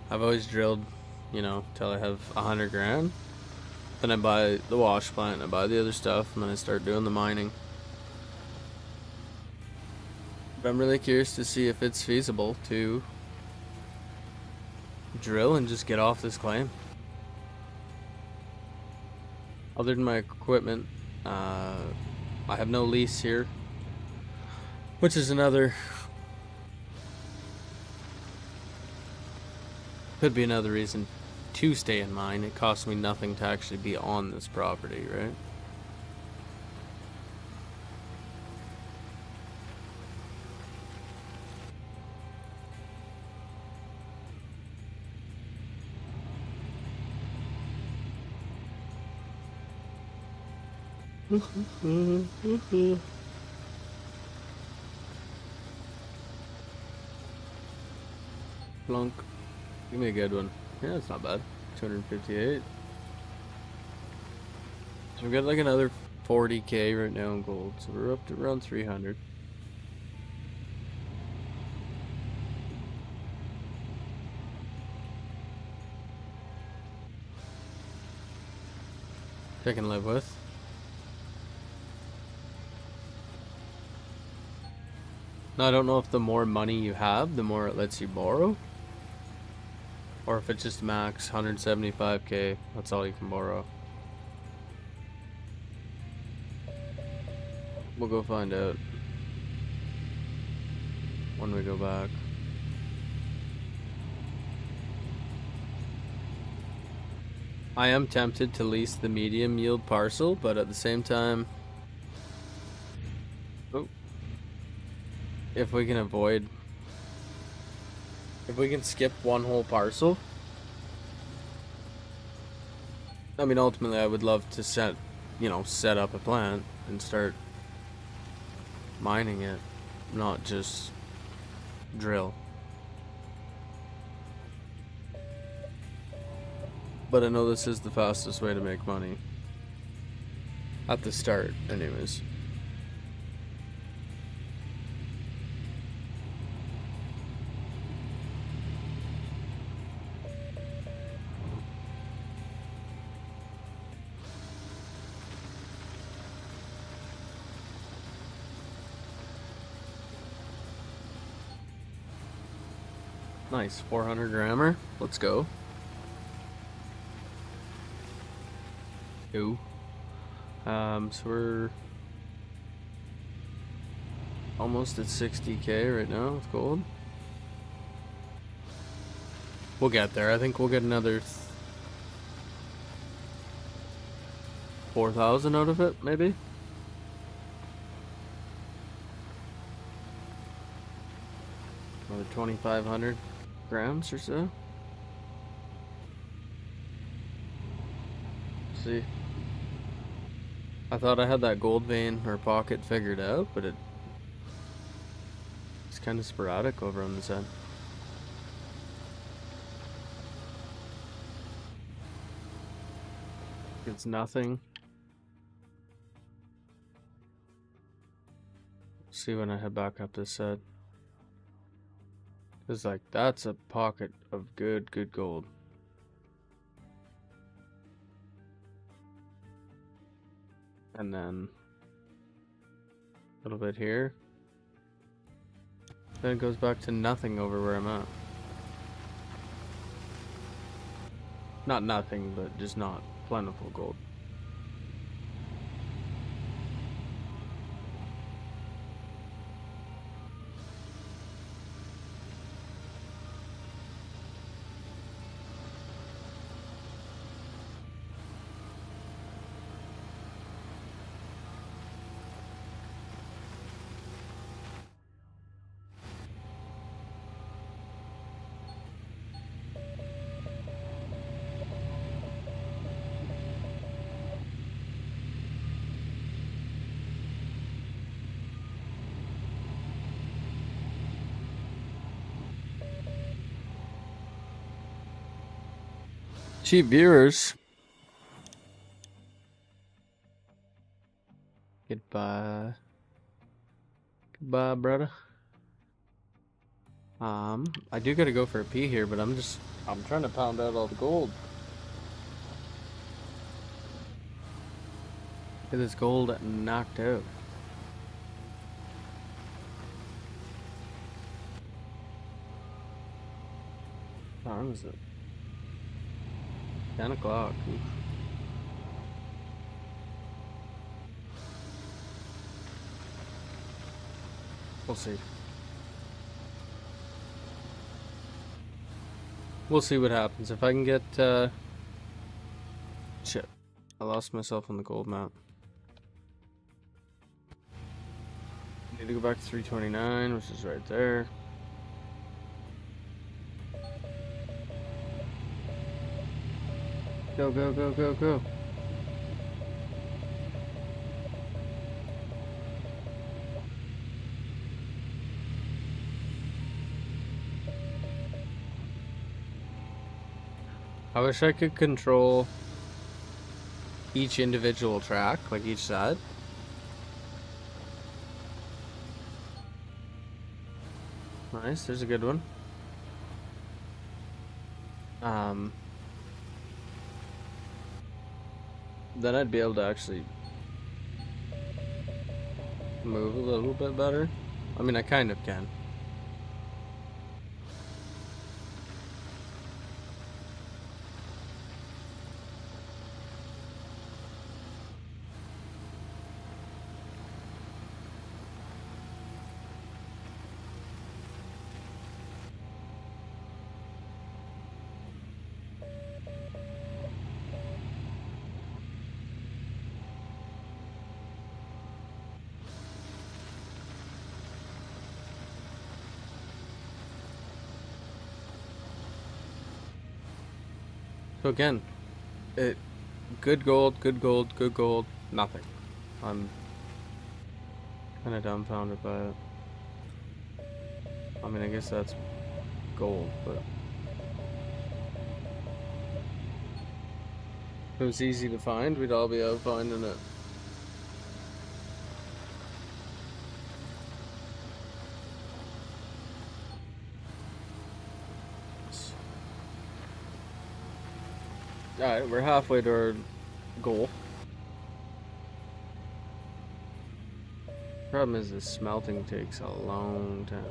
I've always drilled, you know, till I have 100 grand. Then I buy the wash plant, I buy the other stuff, and then I start doing the mining. But I'm really curious to see if it's feasible to drill and just get off this claim. Other than my equipment, I have no lease here, which is another, could be another reason to stay in mine. It costs me nothing to actually be on this property, right? Plunk. Give me a good one. Yeah, it's not bad. 258. So we've got like another 40k right now in gold. So we're up to around 300. I can live with. Now, I don't know if the more money you have, the more it lets you borrow. Or if it's just max 175k, that's all you can borrow. We'll go find out when we go back. I am tempted to lease the medium yield parcel, but at the same time, if we can avoid, if we can skip one whole parcel, I mean, ultimately I would love to set up a plant and start mining it, not just drill. But I know this is the fastest way to make money. At the start, anyways. Nice, 400 grammer. Let's go. Ooh. So we're almost at 60k right now with gold. We'll get there. I think we'll get another 4,000 out of it, maybe. Another 2,500 grams or so. Let's see. I thought I had that gold vein or pocket figured out, but it's kind of sporadic over on this end. It's nothing. See when I head back up this side. It's like, that's a pocket of good gold. And then a little bit here. Then it goes back to nothing over where I'm at. Not nothing, but just not plentiful gold. Cheap viewers. Goodbye. Goodbye, brother. I do gotta go for a pee here, but I'm trying to pound out all the gold. Get this gold knocked out. What time is it? 10 o'clock. We'll see. We'll see what happens. If I can get, shit. I lost myself on the gold map. Need to go back to 329, which is right there. Go, go, go, go, go. I wish I could control each individual track, like each side. Nice, there's a good one. Then I'd be able to actually move a little bit better. I mean, I kind of can. So again, good gold, good gold, good gold, nothing. I'm kind of dumbfounded by it. I mean, I guess that's gold, but if it was easy to find, we'd all be out finding it. Alright, we're halfway to our goal. Problem is, the smelting takes a long time.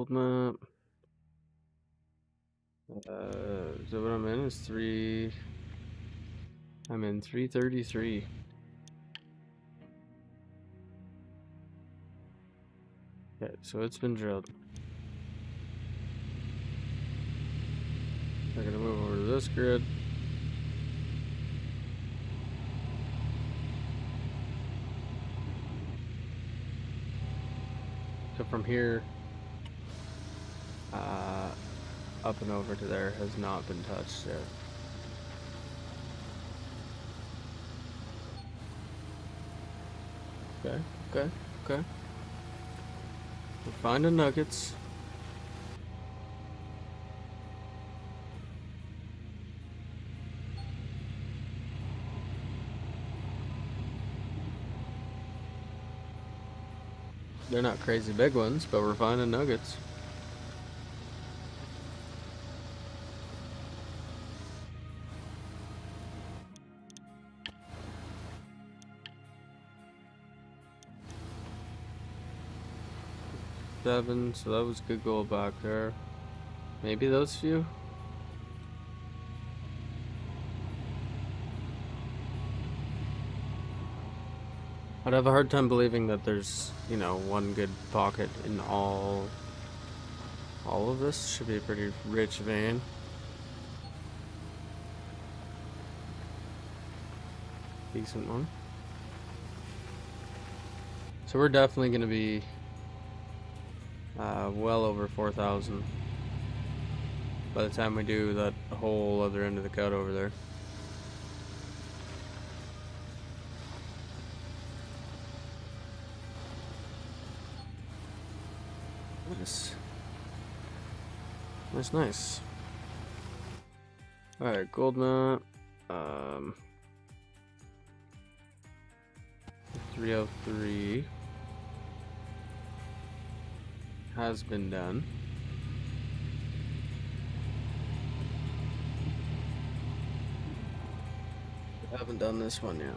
Gold map. So what I'm in is 3. I'm in 333. Okay, so it's been drilled. We're gonna move over to this grid. So from here, up and over to there has not been touched yet. Okay. We're finding nuggets. They're not crazy big ones, but we're finding nuggets. Seven, so that was good gold back there. Maybe those few? I'd have a hard time believing that there's, you know, one good pocket in all of this. Should be a pretty rich vein. Decent one. So we're definitely going to be well over 4,000 by the time we do that whole other end of the cut over there. That's nice. Alright, gold map. 303 has been done. We haven't done this one yet.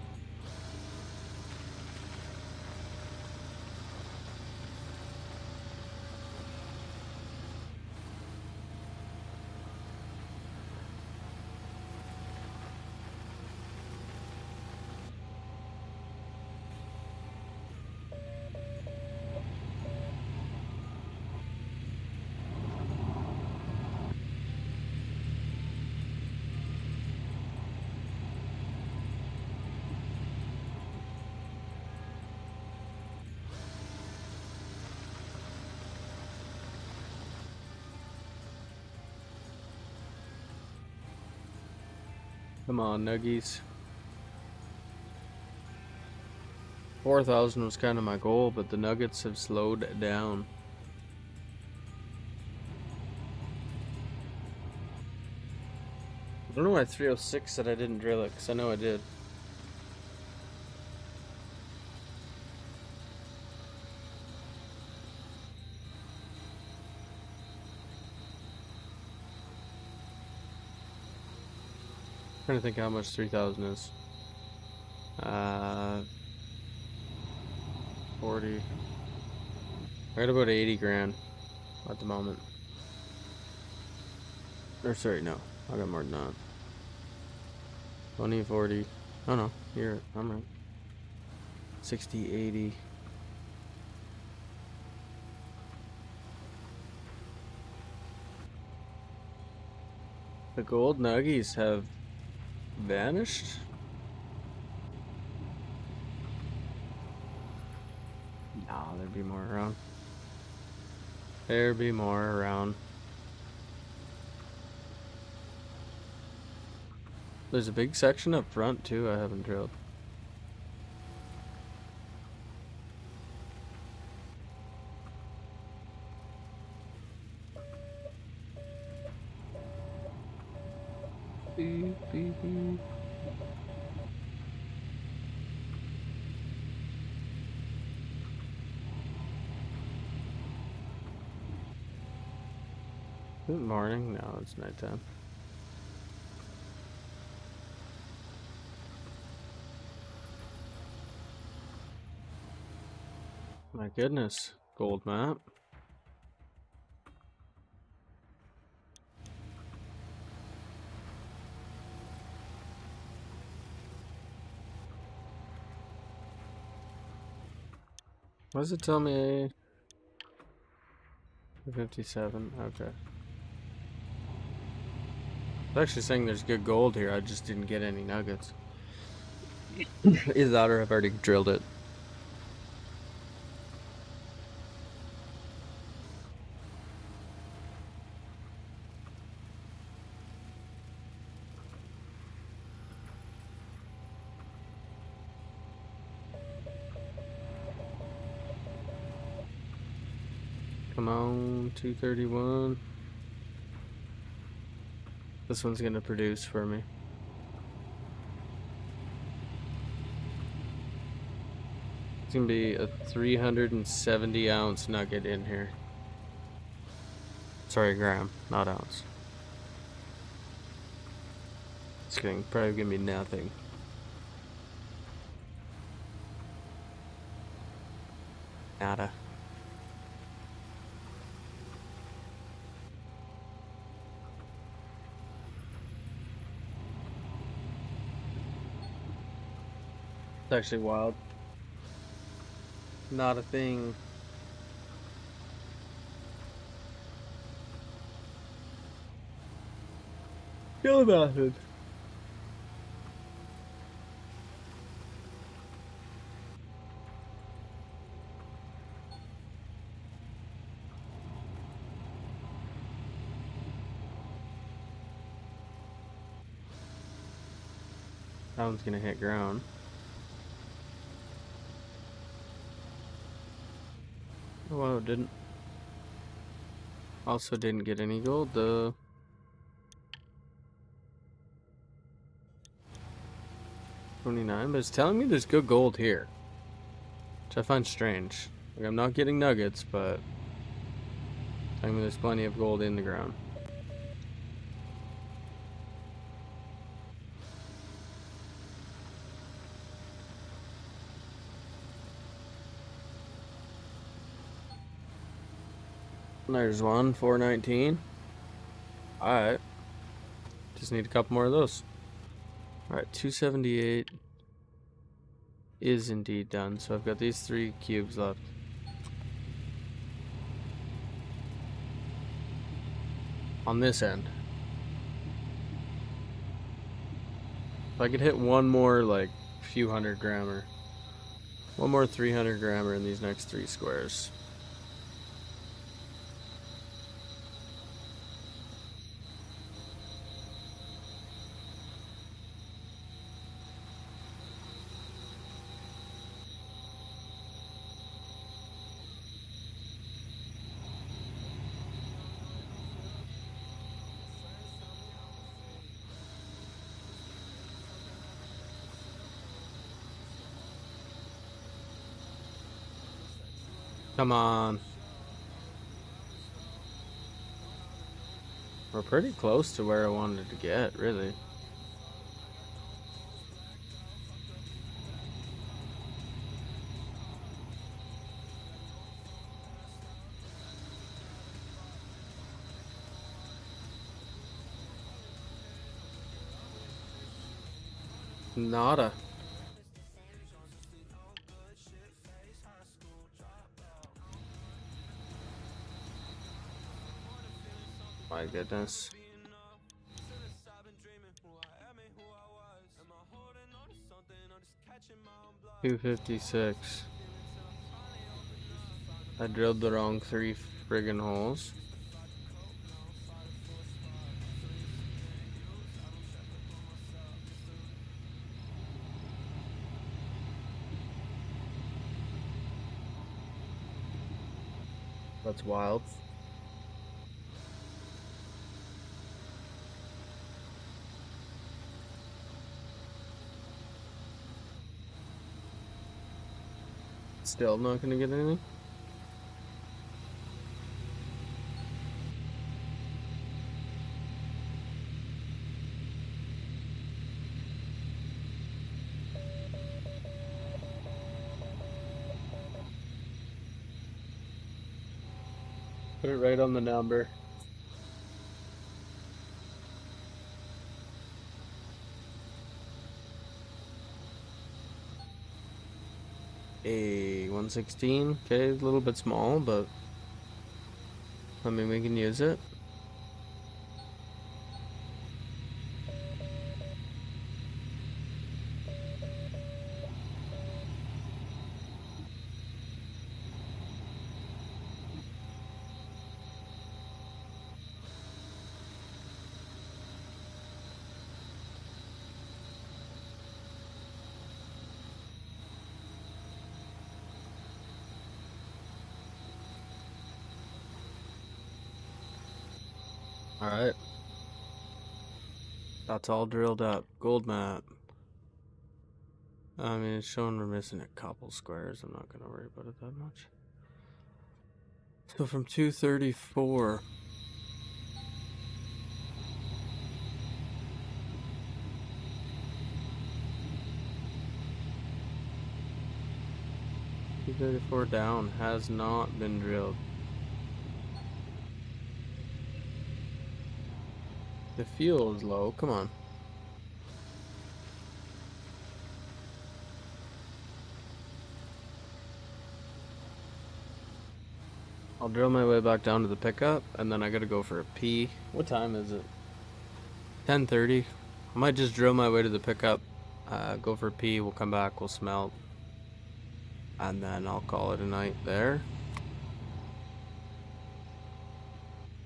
Come on, nuggies. 4,000 was kind of my goal, but the nuggets have slowed down. I don't know why 306 said I didn't drill it, because I know I did. Trying to think how much 3,000 is. 40. Right about 80 grand at the moment. Or sorry, no. I got more than that. 20, 40. Oh no, here, I'm right. 60, 80. The gold nuggies have vanished? Nah, there'd be more around. There'd be more around. There's a big section up front too I haven't drilled. Beep, beep, beep. Is it morning? No, it's nighttime. My goodness, gold map. What does it tell me? 57. Okay. It's actually saying there's good gold here. I just didn't get any nuggets. Either that or I've already drilled it. Come on, 231. This one's gonna produce for me. It's gonna be a 370 ounce nugget in here. Sorry, gram, not ounce. It's gonna probably give me nothing. Nada. It's actually wild. Not a thing. Kill method. That one's gonna hit ground. Oh, well, it didn't. Also didn't get any gold though. 29, but it's telling me there's good gold here, which I find strange. Like, I'm not getting nuggets, but telling me there's plenty of gold in the ground. There's one, 419. Alright. Just need a couple more of those. Alright, 278 is indeed done. So I've got these 3 cubes left. On this end. If I could hit one more, like, few hundred grammer. One more 300 grammer in these next 3 squares. Come on. We're pretty close to where I wanted to get, really. Nada. My goodness. 256. I drilled the wrong 3 friggin' holes. That's wild. Still not gonna get anything? Put it right on the number. a 116. Okay, a little bit small, but I mean, we can use it. All right. That's all drilled up. Gold map. I mean, it's showing we're missing a couple squares. I'm not gonna worry about it that much. So from 234. $234 down has not been drilled. The fuel is low. Come on. I'll drill my way back down to the pickup, and then I gotta go for a pee. What time is it? 10:30. I might just drill my way to the pickup, go for a pee. We'll come back. We'll smelt, and then I'll call it a night there.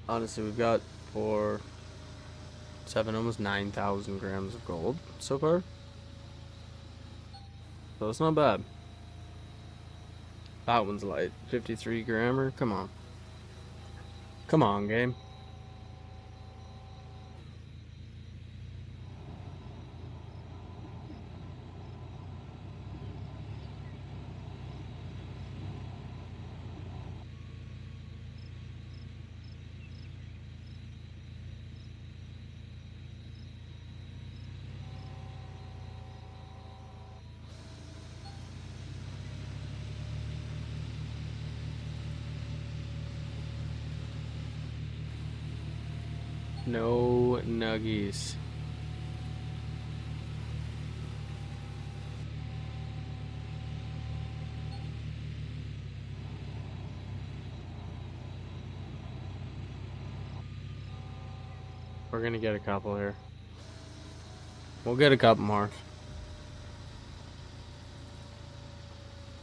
Honestly, we've got for 7, almost 9,000 grams of gold so far. So it's not bad. That one's light. 53 grammer. Come on. Come on, game. No nuggies. We're gonna get a couple here. We'll get a couple more.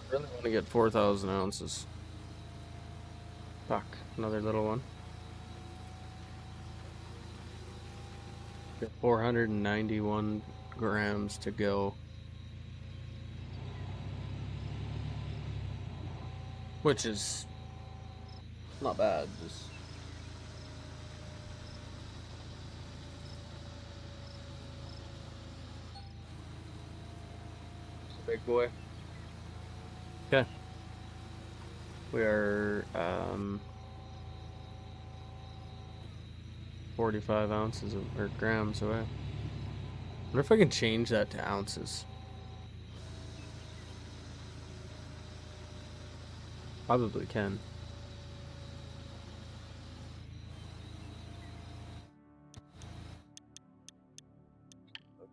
I really want to get 4,000 ounces. Fuck, another little one. Got 491 grams to go. Which is not bad, just a big boy. Okay. We are 45 ounces or grams away. I wonder if I can change that to ounces. Probably can.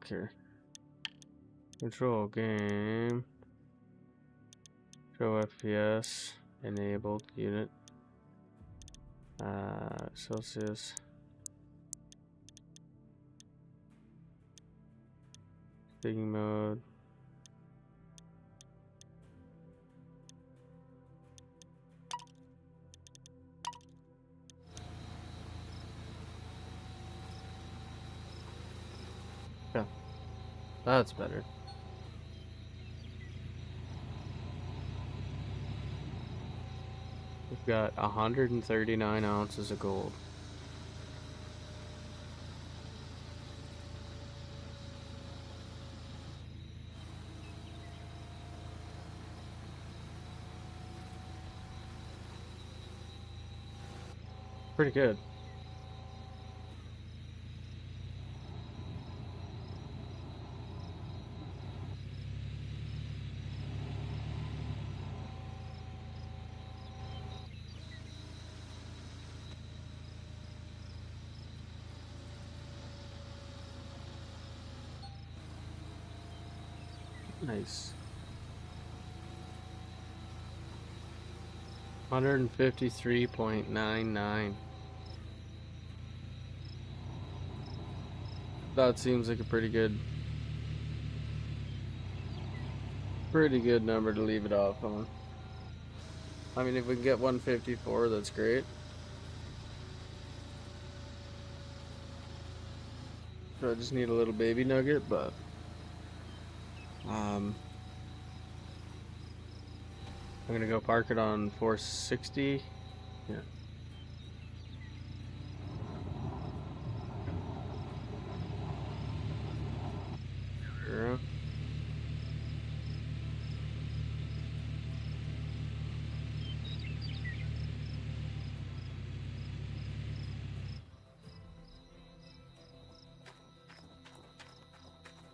Okay. Control game. Show FPS. Enabled unit. Celsius. Digging mode. Yeah, that's better. We've got 139 ounces of gold. Pretty good. Nice. 153.99. That seems like a pretty good number to leave it off on. I mean, if we can get 154, that's great. So I just need a little baby nugget, but I'm gonna go park it on 460. Yeah. There.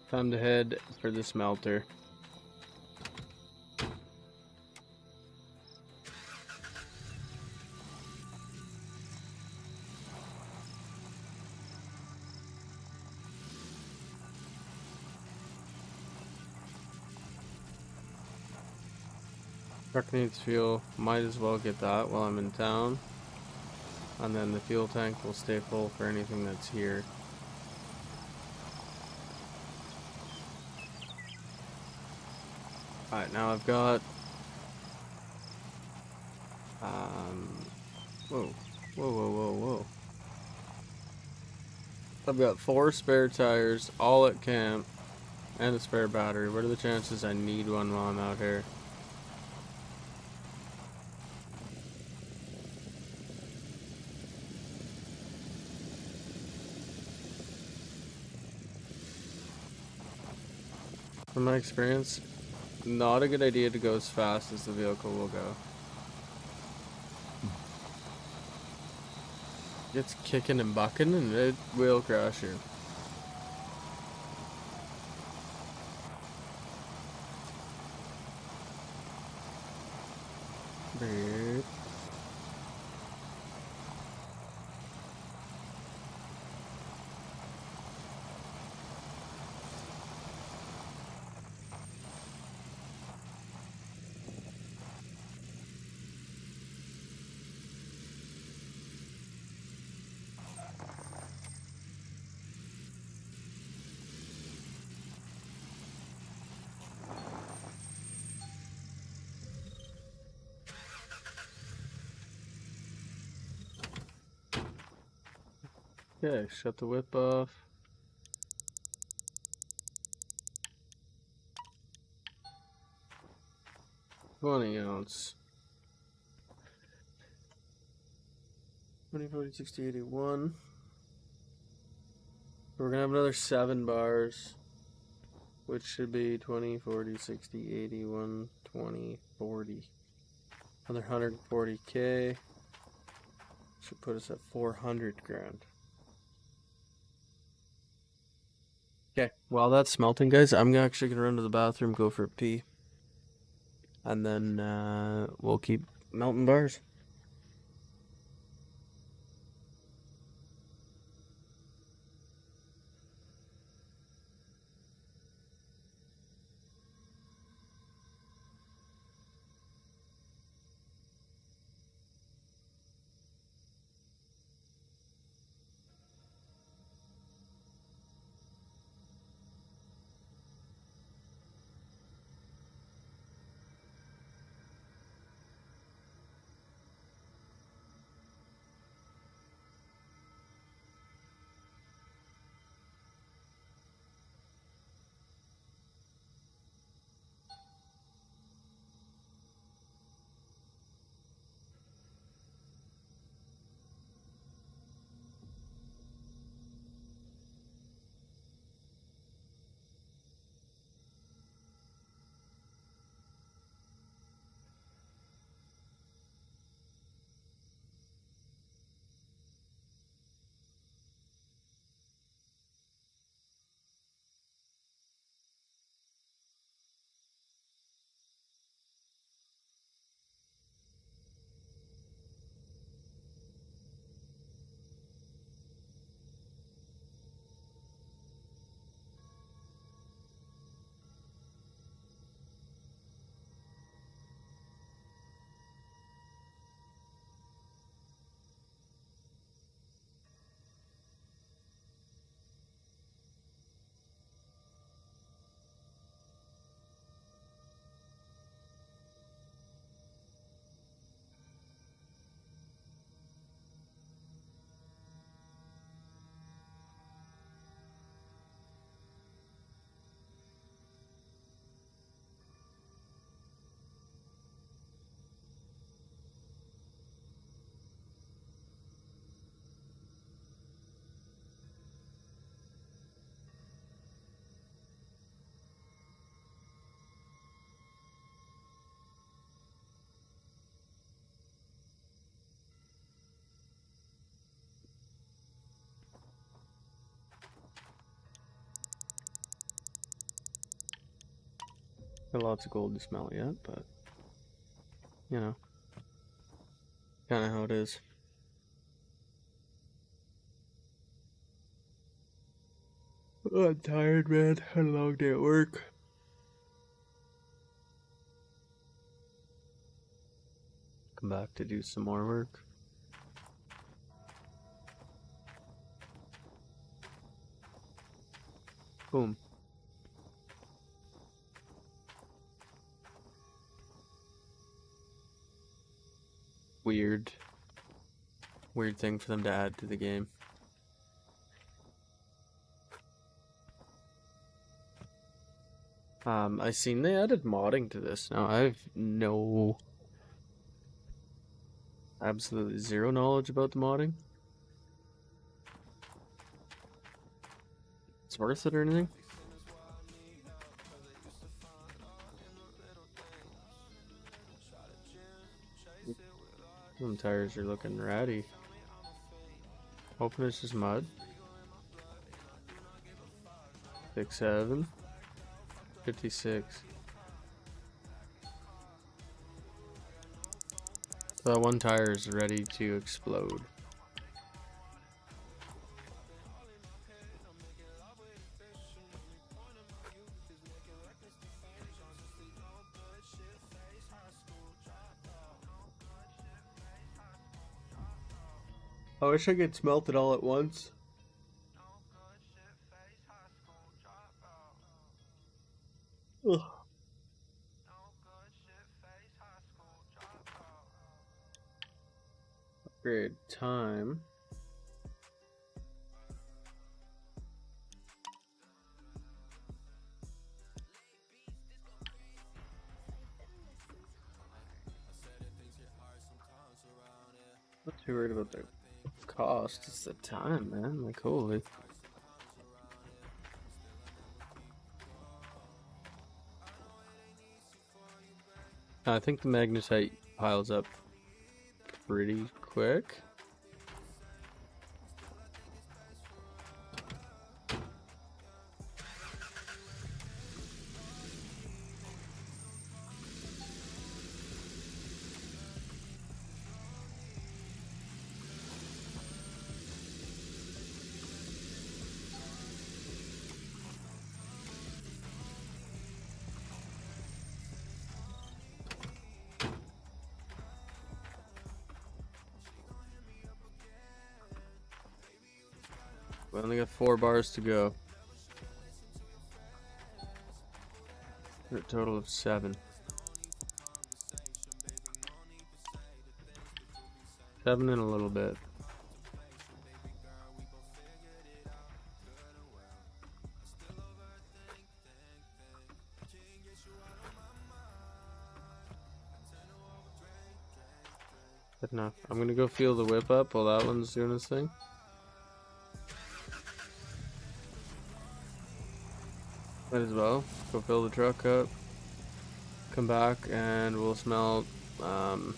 Time to head for the smelter. Truck needs fuel. Might as well get that while I'm in town. And then the fuel tank will stay full for anything that's here. Alright, now I've got whoa. I've got 4 spare tires, all at camp, and a spare battery. What are the chances I need one while I'm out here? From my experience, not a good idea to go as fast as the vehicle will go. It's kicking and bucking and it will crash you. Beep. Okay, shut the whip off. $20 ounce. 20, 40, 60, 81. We're gonna have another 7 bars, which should be 20, 40, 60, 81, 20, 40. Another 140K. Should put us at 400 grand. Okay, while that's smelting, guys, I'm actually gonna run to the bathroom, go for a pee, and then we'll keep melting bars. Got lots of gold to smell yet, but you know, kind of how it is. Oh, I'm tired, man. Had a long day at work. Come back to do some more work. Boom. Weird thing for them to add to the game. I seen they added modding to this. Now I have absolutely zero knowledge about the modding. It's worth it or anything? Them tires are looking ratty. Hoping it's just mud. 67. 56. So that one tire is ready to explode. I wish I could smelt it all at once. Ugh. Upgrade time. Not too worried about the cost, it's the time, man. Like, holy. I think the magnetite piles up pretty quick. We only got 4 bars to go. For a total of 7. 7 in a little bit. Good enough. I'm gonna go fuel the whip up while that one's doing its thing. Might as well go fill the truck up, come back, and we'll smelt. It'll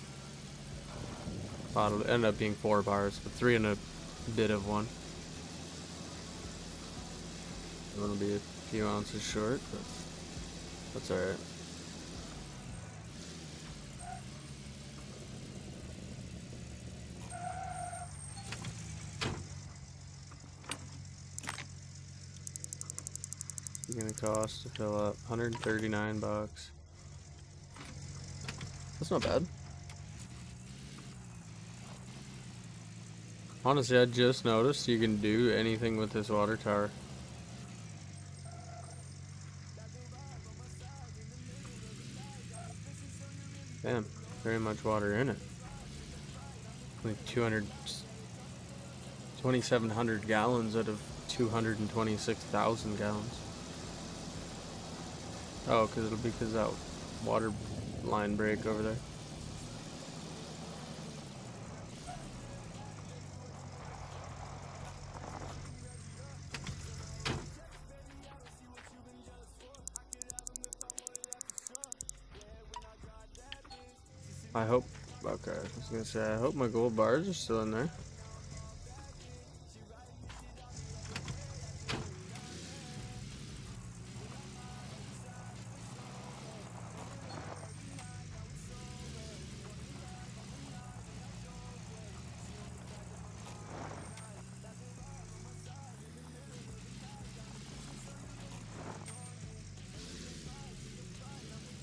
end up being 4 bars, but 3 and a bit of one. It'll be a few ounces short, but that's alright. It's gonna cost to fill up 139 bucks. That's not bad. Honestly, I just noticed you can do anything with this water tower. Damn, very much water in it. Like 2,700 gallons out of 226,000 gallons. Oh, because it'll be because that water line break over there. I hope. Okay, I was gonna say, I hope my gold bars are still in there.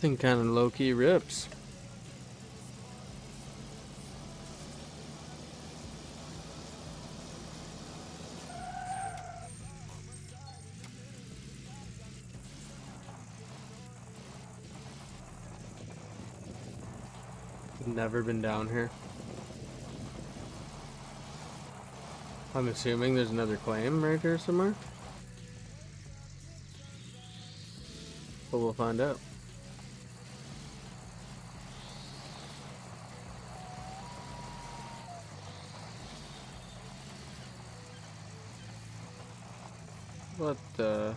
Thing kind of low-key rips. Never been down here. I'm assuming there's another claim right here somewhere. But we'll find out. What the...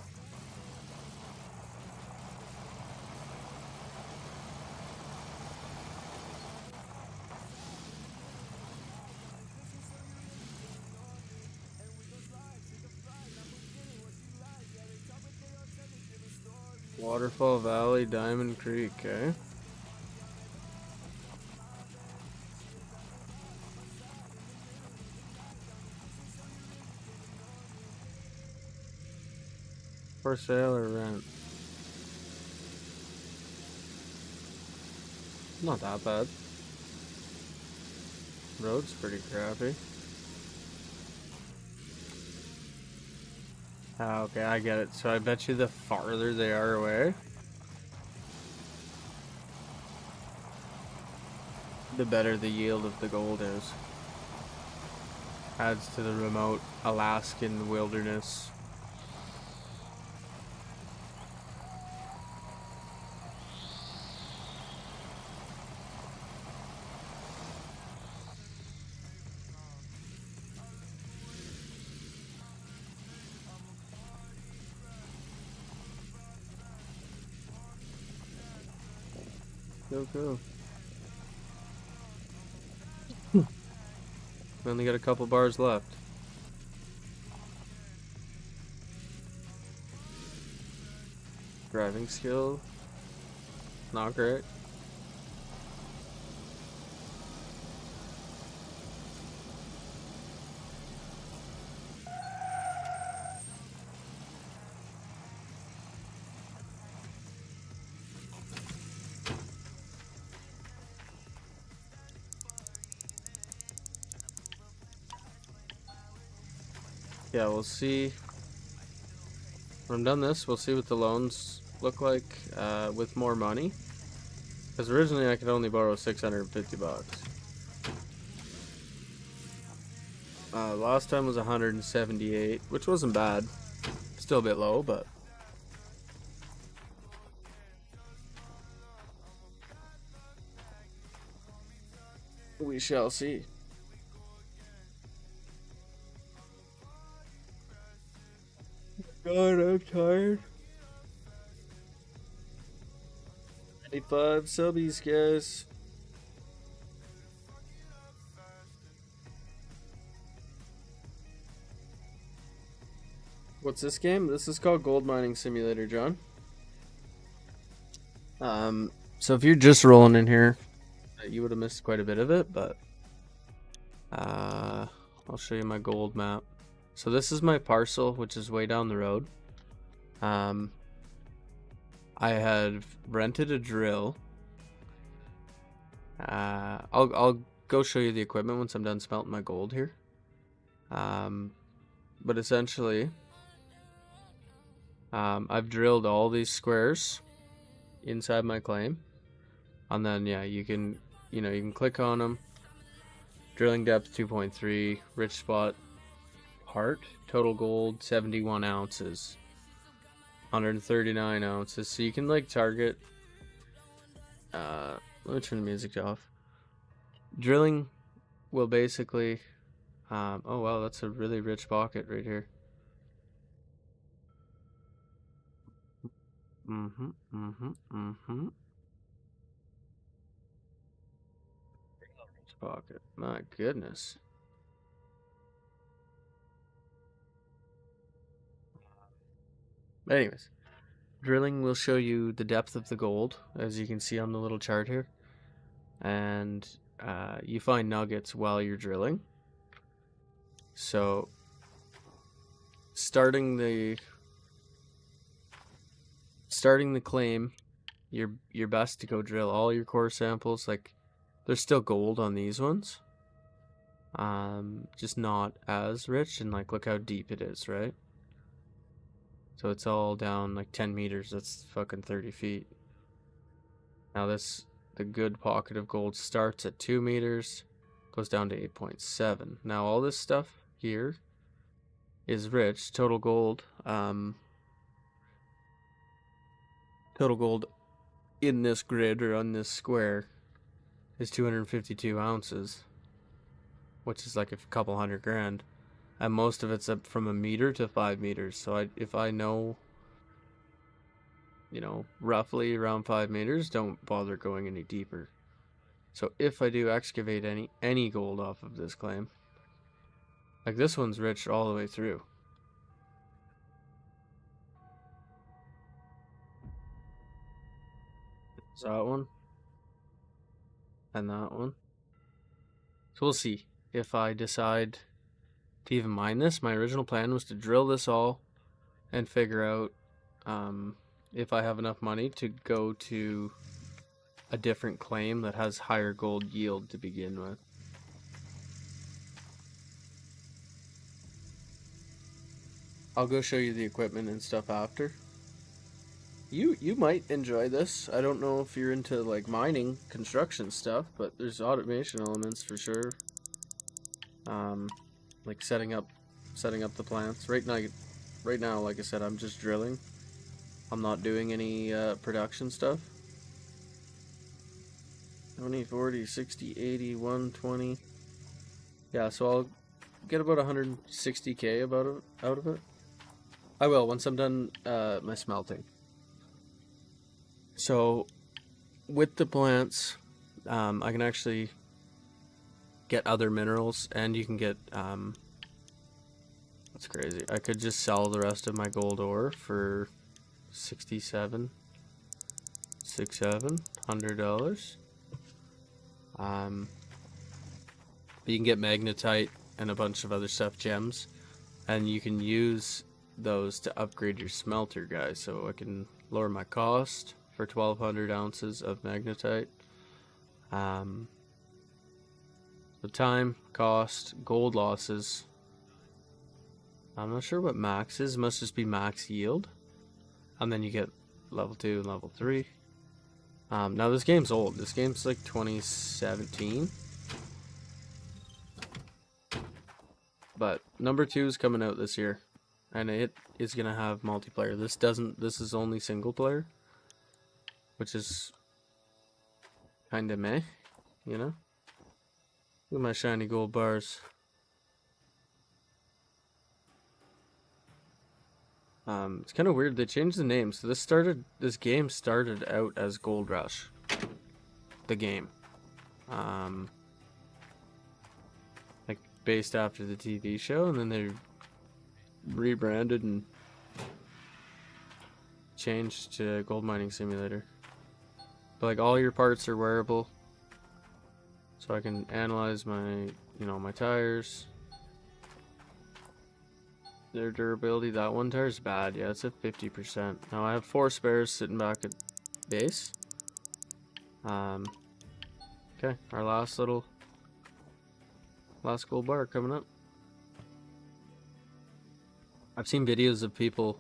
Waterfall Valley, Diamond Creek, eh? For sale or rent? Not that bad. Road's pretty crappy. Ah, okay, I get it. So I bet you the farther they are away, the better the yield of the gold is. Adds to the remote Alaskan wilderness. Go. We only got a couple bars left. Driving skill, not great. Yeah, we'll see. When I'm done this, we'll see what the loans look like with more money. Because originally I could only borrow 650 bucks. Last time was 178, which wasn't bad. Still a bit low, but we shall see. God, I'm tired. 95 subbies, guys. What's this game? This is called Gold Mining Simulator, John. So if you're just rolling in here, you would have missed quite a bit of it, but I'll show you my gold map. So this is my parcel, which is way down the road. I had rented a drill. I'll go show you the equipment once I'm done smelting my gold here. But essentially, I've drilled all these squares inside my claim, and then yeah, you can click on them. Drilling depth 2.3, rich spot heart, total gold 71 ounces, 139 ounces. So you can like target. Let me turn the music off. Drilling will basically. Oh wow, that's a really rich pocket right here. Pocket. My goodness. Anyways, drilling will show you the depth of the gold, as you can see on the little chart here. And you find nuggets while you're drilling. So, starting the claim your best to go drill all your core samples. Like, there's still gold on these ones, just not as rich. And like, look how deep it is, right? So it's all down like 10 meters. That's fucking 30 feet. Now the good pocket of gold starts at 2 meters, goes down to 8.7. Now all this stuff here is rich. Total gold in this grid or on this square is 252 ounces, which is like a couple $100,000, and most of it's up from 1 meter to 5 meters. So if I know, roughly around 5 meters, don't bother going any deeper. So if I do excavate any gold off of this claim, like this one's rich all the way through. So that one and that one. So we'll see if I decide to even mine this. My original plan was to drill this all and figure out if I have enough money to go to a different claim that has higher gold yield to begin with. I'll go show you the equipment and stuff after. You might enjoy this. I don't know if you're into like mining construction stuff, but there's automation elements for sure. Like setting up the plants. Right now, like I said, I'm just drilling. I'm not doing any production stuff. 20, 40, 60, 80, 120. Yeah, so I'll get about 160K out of it. I will once I'm done my smelting. So with the plants, I can actually get other minerals, and you can get that's crazy. I could just sell the rest of my gold ore for $100. You can get magnetite and a bunch of other stuff, gems, and you can use those to upgrade your smelter, guys. So I can lower my cost for 1,200 ounces of magnetite. The time, cost, gold losses. I'm not sure what max is. It must just be max yield. And then you get level 2 and level 3. Now this game's old. This game's like 2017. But number 2 is coming out this year, and it is gonna have multiplayer. This is only single player, which is kinda meh, you know? Look at my shiny gold bars. It's kind of weird. They changed the name. So this game started out as Gold Rush, the game, like based after the TV show, and then they rebranded and changed to Gold Mining Simulator. But like all your parts are wearable, so I can analyze my, my tires. Their durability. That one tire's bad. Yeah, it's at 50%. Now I have 4 spares sitting back at base. Okay, our last gold bar coming up. I've seen videos of people,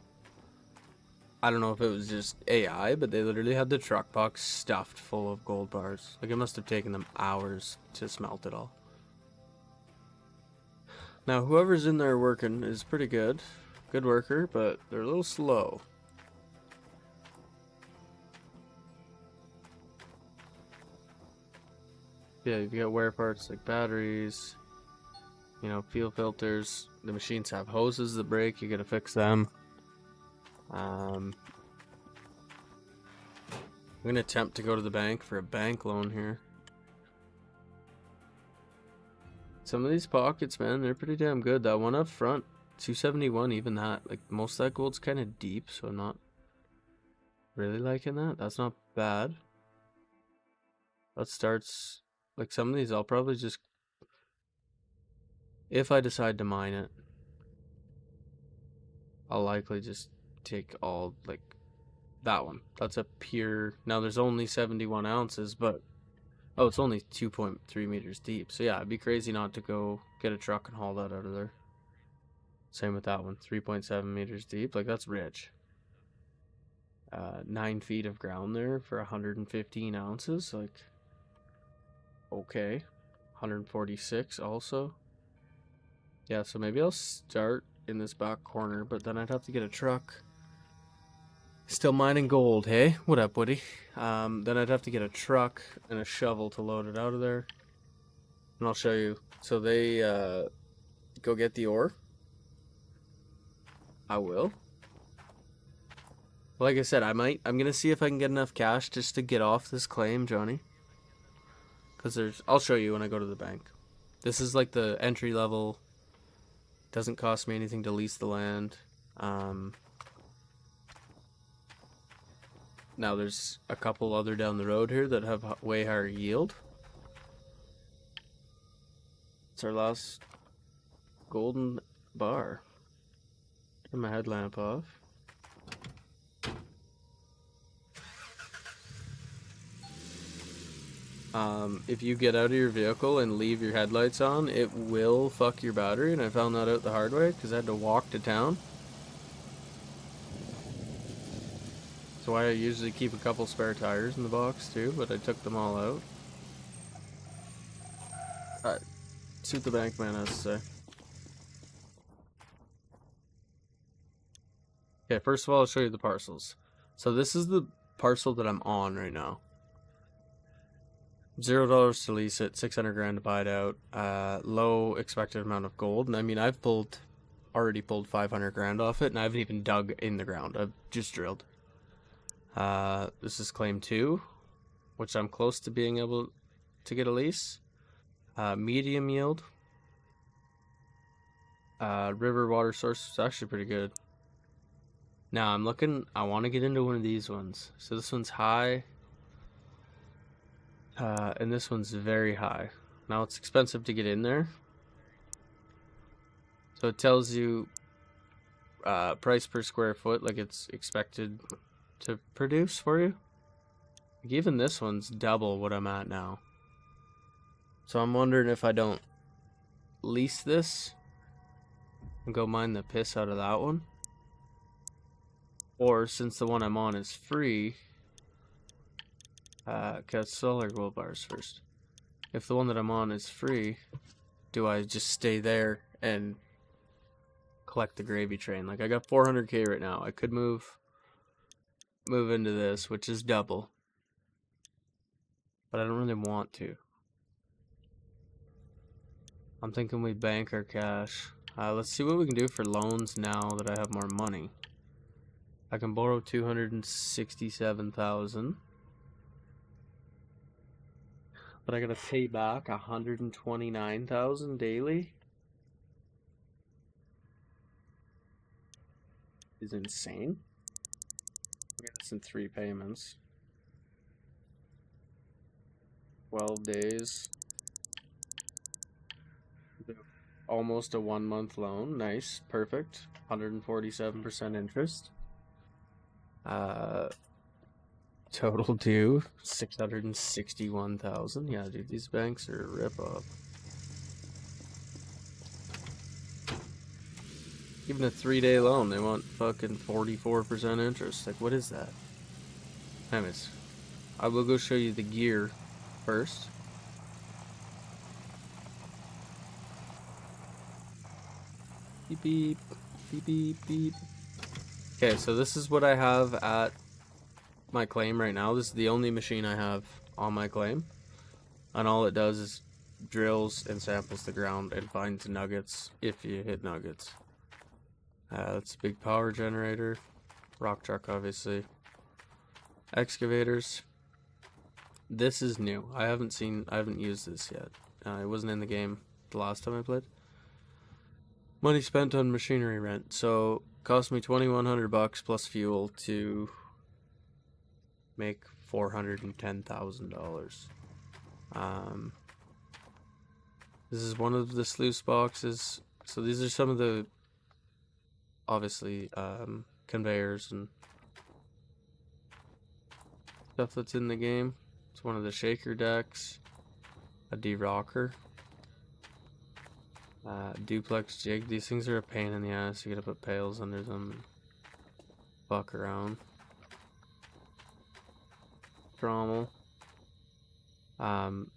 I don't know if it was just AI, but they literally had the truck box stuffed full of gold bars. Like, it must have taken them hours to smelt it all. Now, whoever's in there working is pretty good. Good worker, but they're a little slow. Yeah, you've got wear parts like batteries, fuel filters. The machines have hoses that break. You gotta fix them. I'm gonna attempt to go to the bank for a bank loan here. Some of these pockets, man, they're pretty damn good. That one up front, 271, even that. Like, most of that gold's kind of deep, so I'm not really liking that. That's not bad. That starts, like, some of these I'll probably just, if I decide to mine it, I'll likely just take all, like, That one. That's a pure... Now, there's only 71 ounces, but... Oh, it's only 2.3 meters deep. So, yeah, it'd be crazy not to go get a truck and haul that out of there. Same with that one. 3.7 meters deep. Like, that's rich. 9 feet of ground there for 115 ounces. Like, okay. 146 also. Yeah, so maybe I'll start in this back corner, but then I'd have to get a truck. Still mining gold, hey? What up, Woody? Then I'd have to get a truck and a shovel to load it out of there. And I'll show you. So they go get the ore. I will. Like I said, I'm gonna see if I can get enough cash just to get off this claim, Johnny. Cause I'll show you when I go to the bank. This is like the entry level. Doesn't cost me anything to lease the land. Now there's a couple other down the road here that have way higher yield. It's our last golden bar. Turn my headlamp off. If you get out of your vehicle and leave your headlights on, it will fuck your battery, and I found that out the hard way because I had to walk to town. That's why I usually keep a couple spare tires in the box too, but I took them all out. See what the bank man has to say. Okay, first of all, I'll show you the parcels. So this is the parcel that I'm on right now. $0 to lease it, 600 grand to buy it out. Low expected amount of gold, and I mean I've already pulled 500 grand off it, and I haven't even dug in the ground. I've just drilled. This is claim 2, which I'm close to being able to get a lease. Medium yield. River water source is actually pretty good. Now I'm looking, I want to get into one of these ones. So this one's high. And this one's very high. Now it's expensive to get in there. So it tells you price per square foot, like it's expected to produce for you. Like even this one's double what I'm at now. So I'm wondering if I don't lease this and go mine the piss out of that one. Or since the one I'm on is free, cause solar gold bars first. If the one that I'm on is free, do I just stay there and collect the gravy train? Like I got 400k right now. I could move into this, which is double, but I don't really want to. I'm thinking we bank our cash. Let's see what we can do for loans now that I have more money. I can borrow 267,000. But I gotta pay back 129,000 daily. Is insane. I mean, it's in 3 payments. 12 days. Almost a 1-month loan. Nice. Perfect. 147% interest. Total due 661,000. Yeah, dude, these banks are a rip-off. Even a 3-day loan, they want fucking 44% interest. Like, what is that? Anyways, I will go show you the gear first. Beep beep, beep beep beep. Okay, so this is what I have at my claim right now. This is the only machine I have on my claim, and all it does is drills and samples the ground and finds nuggets if you hit nuggets. That's a big power generator, rock truck obviously, excavators. This is new. I haven't used this yet. It wasn't in the game the last time I played. Money spent on machinery rent, so cost me $2,100 plus fuel to make $410,000. This is one of the sluice boxes. So these are some of the, obviously, conveyors and stuff that's in the game. It's one of the shaker decks, a derocker, duplex jig. These things are a pain in the ass. You gotta put pails under them and fuck around. Trommel.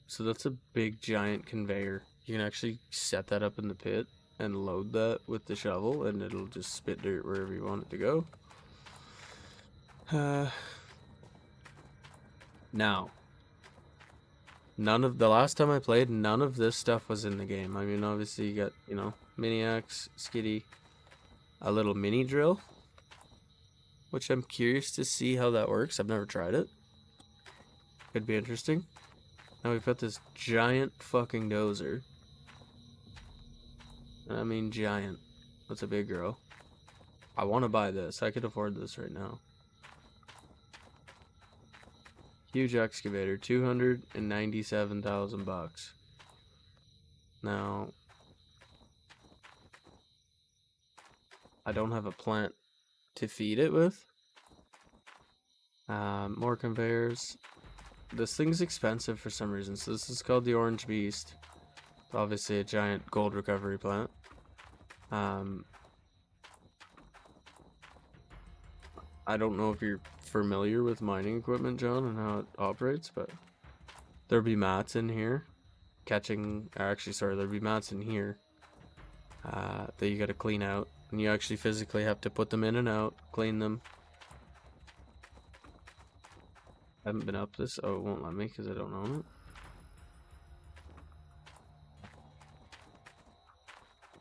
So that's a big giant conveyor. You can actually set that up in the pit and load that with the shovel, and it'll just spit dirt wherever you want it to go. Now, none of the last time I played, none of this stuff was in the game. I mean, obviously you got, you know, mini axe, skitty, a little mini drill, which I'm curious to see how that works. I've never tried it. Could be interesting. Now we've got this giant fucking dozer. I mean giant. That's a big girl. I want to buy this. I could afford this right now. Huge excavator, 297,000 bucks. Now, I don't have a plant to feed it with. More conveyors. This thing's expensive for some reason. So this is called the Orange Beast. It's obviously a giant gold recovery plant. I don't know if you're familiar with mining equipment, John, and how it operates, but there'll be mats in here there'll be mats in here that you got to clean out, and you actually physically have to put them in and out, clean them. I haven't been up this. Oh, it won't let me because I don't own it.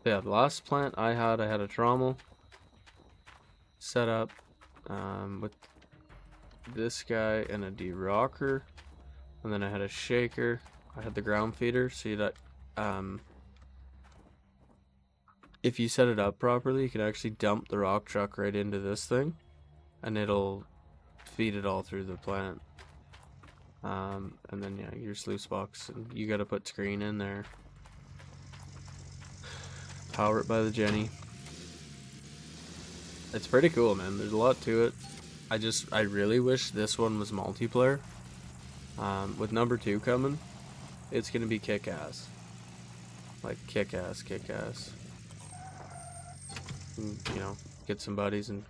Yeah, the last plant I had a trommel set up with this guy and a derocker, and then I had a shaker. I had the ground feeder, so that if you set it up properly, you can actually dump the rock truck right into this thing, and it'll feed it all through the plant. And then yeah, your sluice box, and you got to put screen in there. Power it by the Jenny. It's pretty cool, man. There's a lot to it. I really wish this one was multiplayer. With number 2 coming, it's gonna be kick-ass. Like kick-ass. And, you know, get some buddies and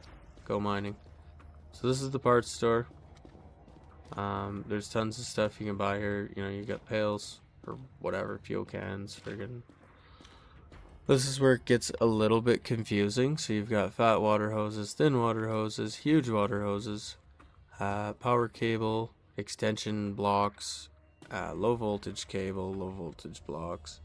go mining. So this is the parts store. There's tons of stuff you can buy here. You know, you got pails or whatever, fuel cans, friggin'. This is where it gets a little bit confusing. So you've got fat water hoses, thin water hoses, huge water hoses, power cable, extension blocks, low voltage cable, low voltage blocks.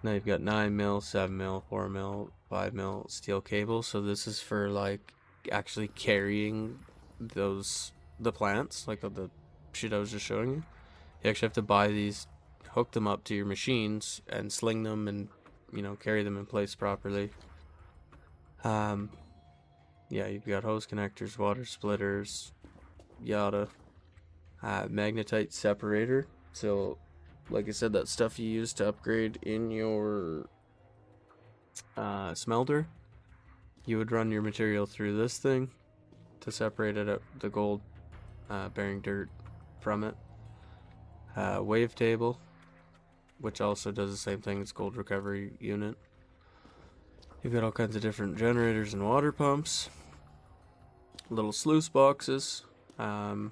Now you've got 9mm, 7mm, 4mm, 5mm steel cable. So this is for like actually carrying the plants, like the shit I was just showing you. You actually have to buy these, hook them up to your machines and sling them and, you know, carry them in place properly. Yeah, you've got hose connectors, water splitters, yada. Magnetite separator. So like I said, that stuff you use to upgrade in your smelter, you would run your material through this thing to separate it up, the gold bearing dirt from it. Wavetable, which also does the same thing. It's gold recovery unit. You've got all kinds of different generators and water pumps, little sluice boxes. So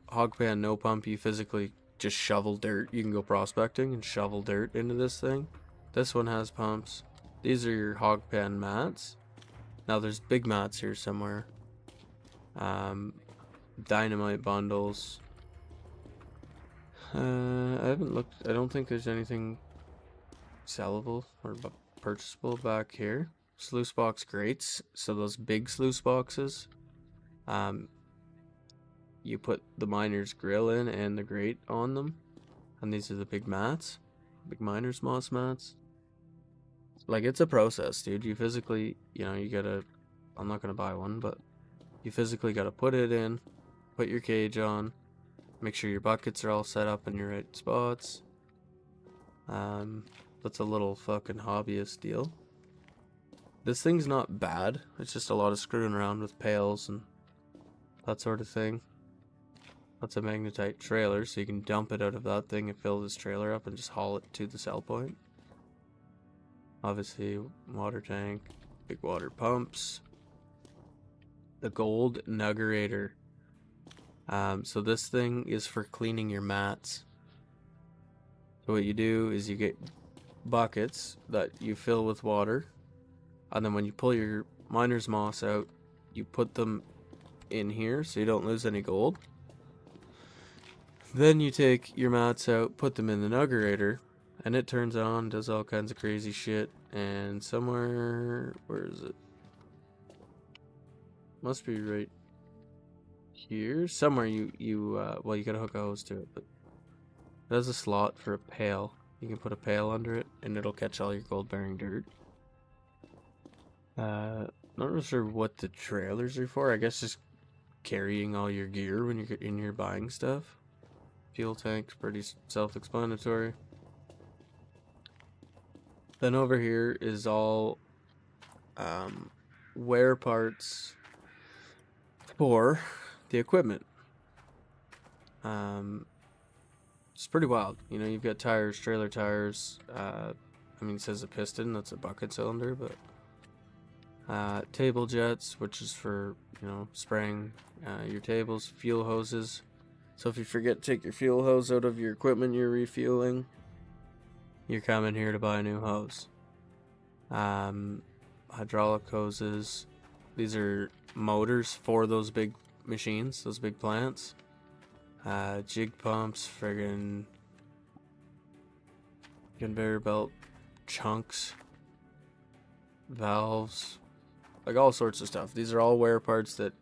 hogpan no pump, you physically just shovel dirt. You can go prospecting and shovel dirt into this thing. This one has pumps. These are your hogpan mats. Now there's big mats here somewhere. Dynamite bundles. I haven't looked. I don't think there's anything sellable or purchasable back here. Sluice box grates. So those big sluice boxes, you put the miner's grill in and the grate on them, and these are the big mats, big miner's moss mats. Like, it's a process, dude. You physically, you know, you gotta, I'm not gonna buy one, but you physically gotta put it in, put your cage on, make sure your buckets are all set up in your right spots. That's a little fucking hobbyist deal. This thing's not bad. It's just a lot of screwing around with pails and that sort of thing. That's a magnetite trailer, so you can dump it out of that thing and fill this trailer up and just haul it to the sell point. Obviously, water tank, big water pumps. The gold nuggerator. So this thing is for cleaning your mats. So what you do is you get buckets that you fill with water, and then when you pull your miner's moss out, you put them in here so you don't lose any gold. Then you take your mats out, put them in the nuggerator, and it turns on, does all kinds of crazy shit. And somewhere, where is it? Must be right here. Somewhere well, you gotta hook a hose to it, but it has a slot for a pail. You can put a pail under it, and it'll catch all your gold-bearing dirt. Not really sure what the trailers are for. I guess just carrying all your gear when you're in here buying stuff. Fuel tank's pretty self-explanatory. Then over here is all wear parts for the equipment. It's pretty wild. You know, you've got tires, trailer tires. I mean, it says a piston. That's a bucket cylinder, but table jets, which is for, you know, spraying your tables. Fuel hoses. So if you forget to take your fuel hose out of your equipment you're refueling, you're coming here to buy a new hose. Hydraulic hoses. These are motors for those big machines, those big plants. Jig pumps, friggin' conveyor belt chunks, valves, like all sorts of stuff. These are all wear parts that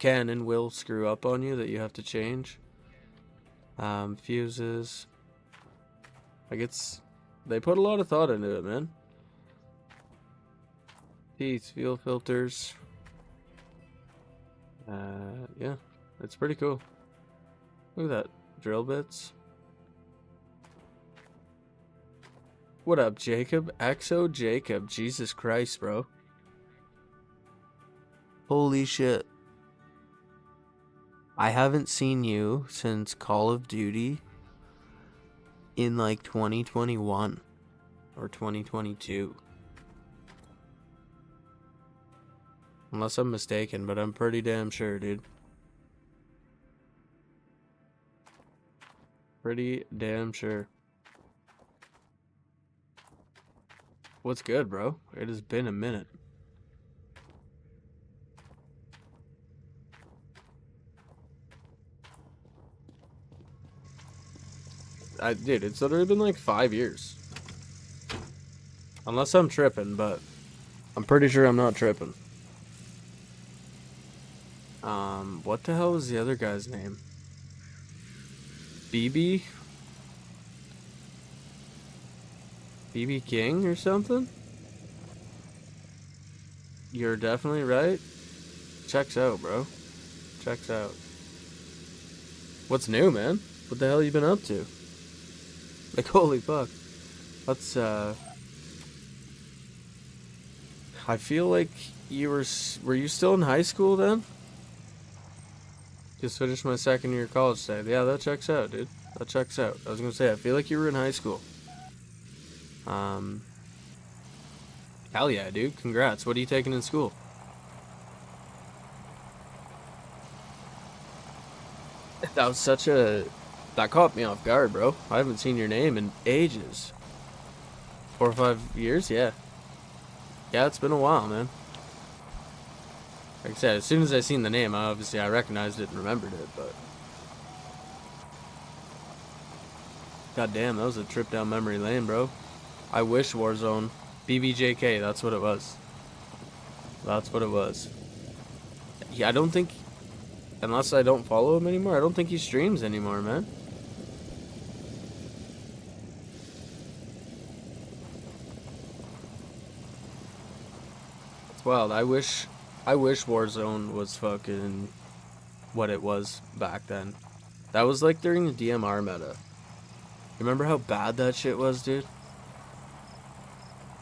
can and will screw up on you that you have to change. Fuses. Like they put a lot of thought into it, man. Teeth, fuel filters. Yeah, it's pretty cool. Look at that, drill bits. What up, Jacob? Exo Jacob, Jesus Christ, bro. Holy shit. I haven't seen you since Call of Duty in like 2021 or 2022. Unless I'm mistaken, but I'm pretty damn sure, dude. Pretty damn sure. What's good, bro? It has been a minute. Dude, it's literally been like 5 years. Unless I'm tripping, but I'm pretty sure I'm not tripping. What the hell was the other guy's name? BB King or something? You're definitely right. Checks out, bro. Checks out. What's new, man? What the hell you been up to? Like, holy fuck. That's, I feel like were you still in high school then? Just finished my second year of college today. Yeah, that checks out, dude. That checks out. I was gonna say, I feel like you were in high school. Hell yeah, dude. Congrats. What are you taking in school? That was that caught me off guard, bro. I haven't seen your name in ages. 4 or 5 years? Yeah. Yeah, it's been a while, man. Like I said, as soon as I seen the name, I recognized it and remembered it, but... God damn, that was a trip down memory lane, bro. I wish Warzone. BBJK, that's what it was. That's what it was. Yeah, I don't think... Unless I don't follow him anymore, I don't think he streams anymore, man. It's wild. I wish Warzone was fucking what it was back then. That was like during the DMR meta. Remember how bad that shit was, dude?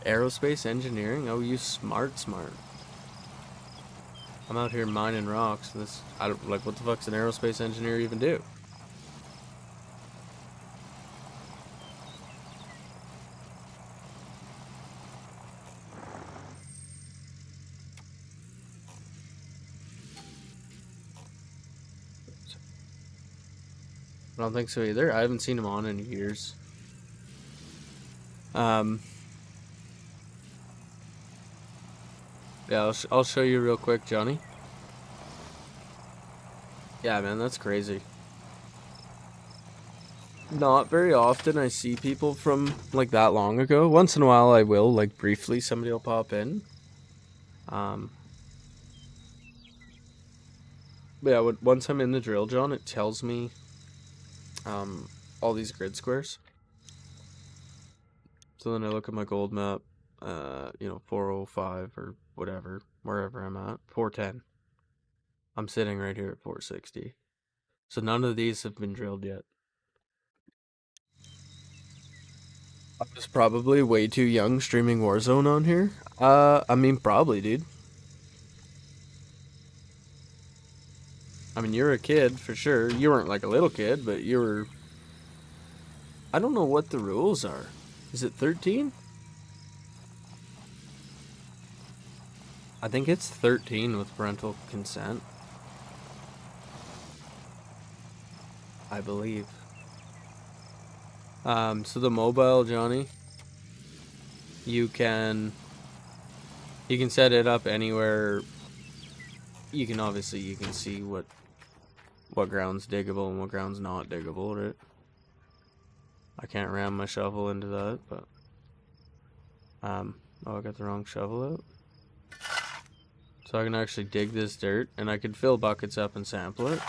Aerospace engineering? Oh, you smart. I'm out here mining rocks, and this, I don't, like, what the fuck's an aerospace engineer even do? I don't think so either. I haven't seen him on in years. Yeah, I'll show you real quick, Johnny. Yeah, man, that's crazy. Not very often I see people from, like, that long ago. Once in a while I will, like, briefly, somebody will pop in. But yeah, once I'm in the drill, John, it tells me, all these grid squares. So then I look at my gold map, 405 or whatever, wherever I'm at, 410. I'm sitting right here at 460. So none of these have been drilled yet. I was probably way too young streaming Warzone on here. I mean, probably, dude. I mean, you're a kid for sure. You weren't like a little kid, but you were. I don't know what the rules are. Is it 13? I think it's 13 with parental consent. I believe. So the mobile, Johnny, you can set it up anywhere. You can obviously see what ground's diggable and what ground's not diggable, right? I can't ram my shovel into that, but oh, I got the wrong shovel out. So I can actually dig this dirt, and I could fill buckets up and sample it.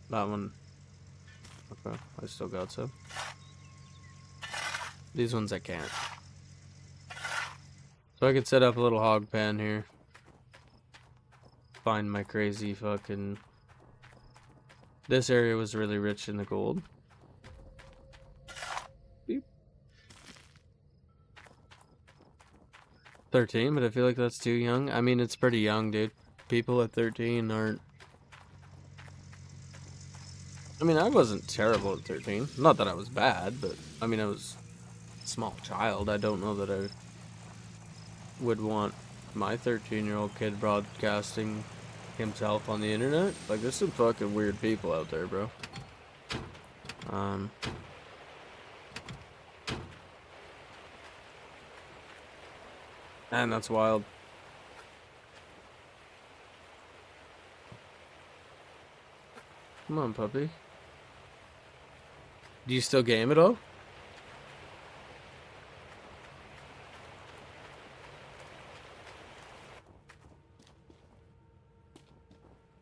That one, okay, I still got some. These ones I can't. So I could set up a little hog pen here. Find my crazy fucking... This area was really rich in the gold. Beep. 13, but I feel like that's too young. I mean, it's pretty young, dude. People at 13 aren't... I mean, I wasn't terrible at 13. Not that I was bad, but... I mean, I was a small child. I don't know that I would want my 13-year-old kid broadcasting himself on the internet. Like, there's some fucking weird people out there, bro. And that's wild. Come on, puppy. Do you still game at all?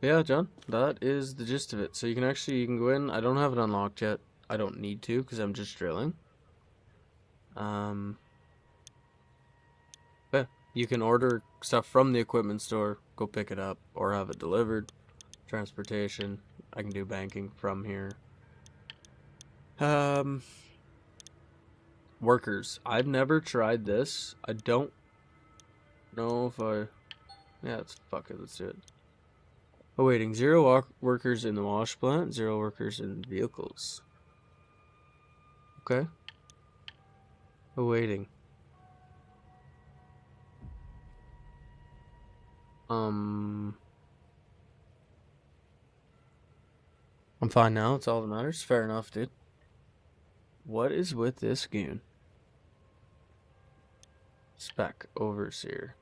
Yeah, John, that is the gist of it. So you can go in. I don't have it unlocked yet. I don't need to because I'm just drilling. Yeah, you can order stuff from the equipment store, go pick it up, or have it delivered. Transportation. I can do banking from here. Workers. I've never tried this. I don't know if I... Yeah, fuck it, let's do it. Awaiting 0 workers in the wash plant, 0 workers in vehicles. Okay. Awaiting. I'm fine now, it's all that matters. Fair enough, dude. What is with this goon? Spec overseer.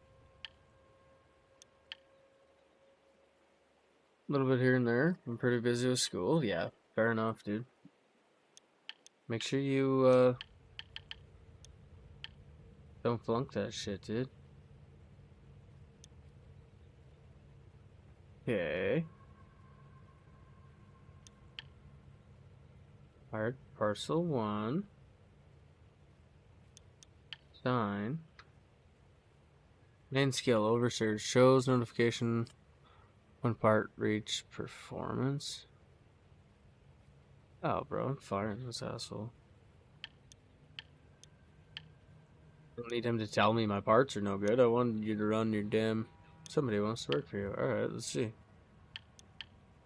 A little bit here and there. I'm pretty busy with school. Yeah, fair enough, dude. Make sure you, don't flunk that shit, dude. Okay. Alright, parcel 1. Sign. Main skill, overseer. Shows notification when part reach performance. Oh, bro, I'm firing this asshole. I don't need him to tell me my parts are no good. I wanted you to run your damn Somebody wants to work for you. Alright, let's see.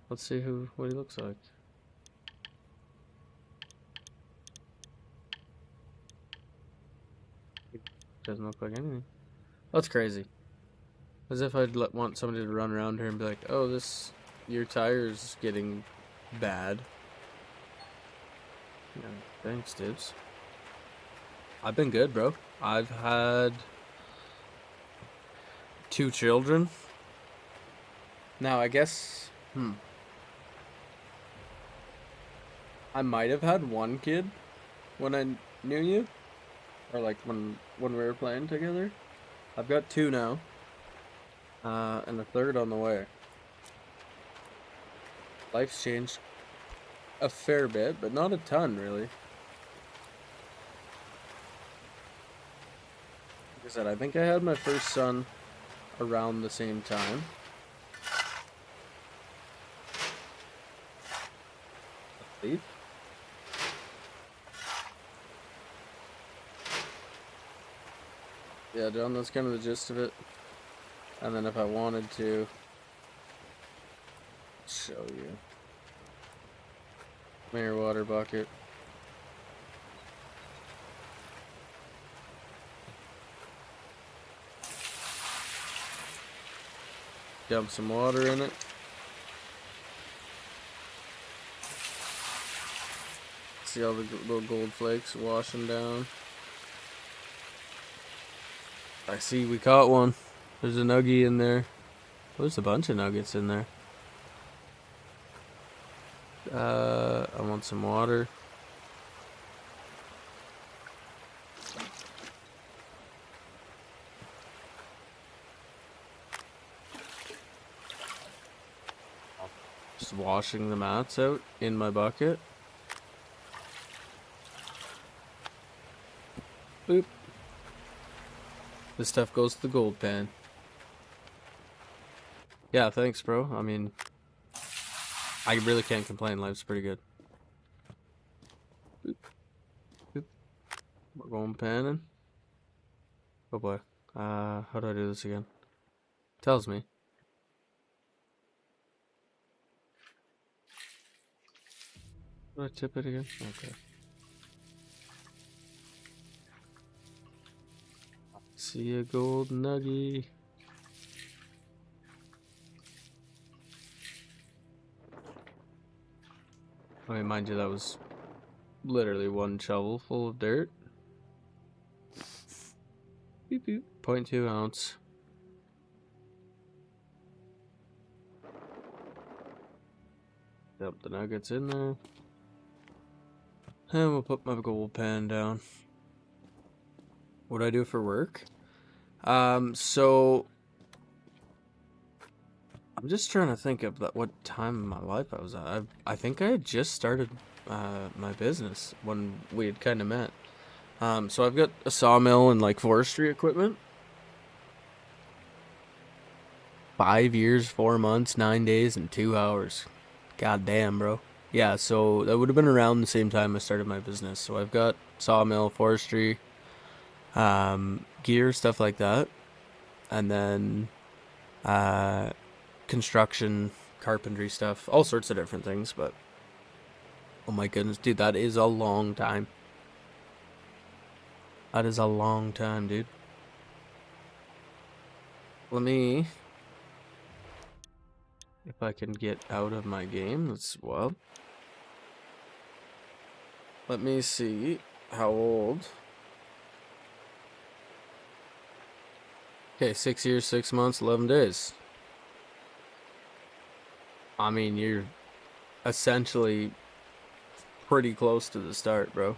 Let's see what he looks like. He doesn't look like anything. That's crazy. As if I'd want somebody to run around here and be like, oh, your tire's getting bad. Yeah, thanks, Dibs. I've been good, bro. I've had 2 children. Now, I guess, I might have had 1 kid when I knew you. Or like when we were playing together. I've got 2 now. And a 3rd on the way. Life's changed a fair bit, but not a ton, really. Like I said, I think I had my first son around the same time. Leave. Yeah, John, that's kind of the gist of it. And then if I wanted to show you. Mirror water bucket. Dump some water in it. See all the little gold flakes washing down. I see we caught one. There's a nuggie in there. There's a bunch of nuggets in there. I want some water. Just washing the mats out in my bucket. Boop. This stuff goes to the gold pan. Yeah, thanks, bro. I mean, I really can't complain. Life's pretty good. Boop. Boop. We're going panning. Oh boy. How do I do this again? Tells me. Do I tip it again? Okay. See a gold nuggie. I mean, mind you, that was literally 1 shovel full of dirt. Beep beep. 0.2 ounce. Dump the nuggets in there. And we'll put my gold pan down. What do I do for work? So I'm just trying to think of what time in my life I was at. I think I had just started my business when we had kind of met. So I've got a sawmill and like forestry equipment. 5 years, 4 months, 9 days, and 2 hours. God damn, bro. Yeah, so that would have been around the same time I started my business. So I've got sawmill, forestry, gear, stuff like that. And then construction, carpentry stuff, all sorts of different things. But oh my goodness, dude, that is a long time. That is a long time, dude. Let me, if I can get out of my game, let me see how old. Okay, 6 years, 6 months, 11 days. I mean, you're essentially pretty close to the start, bro.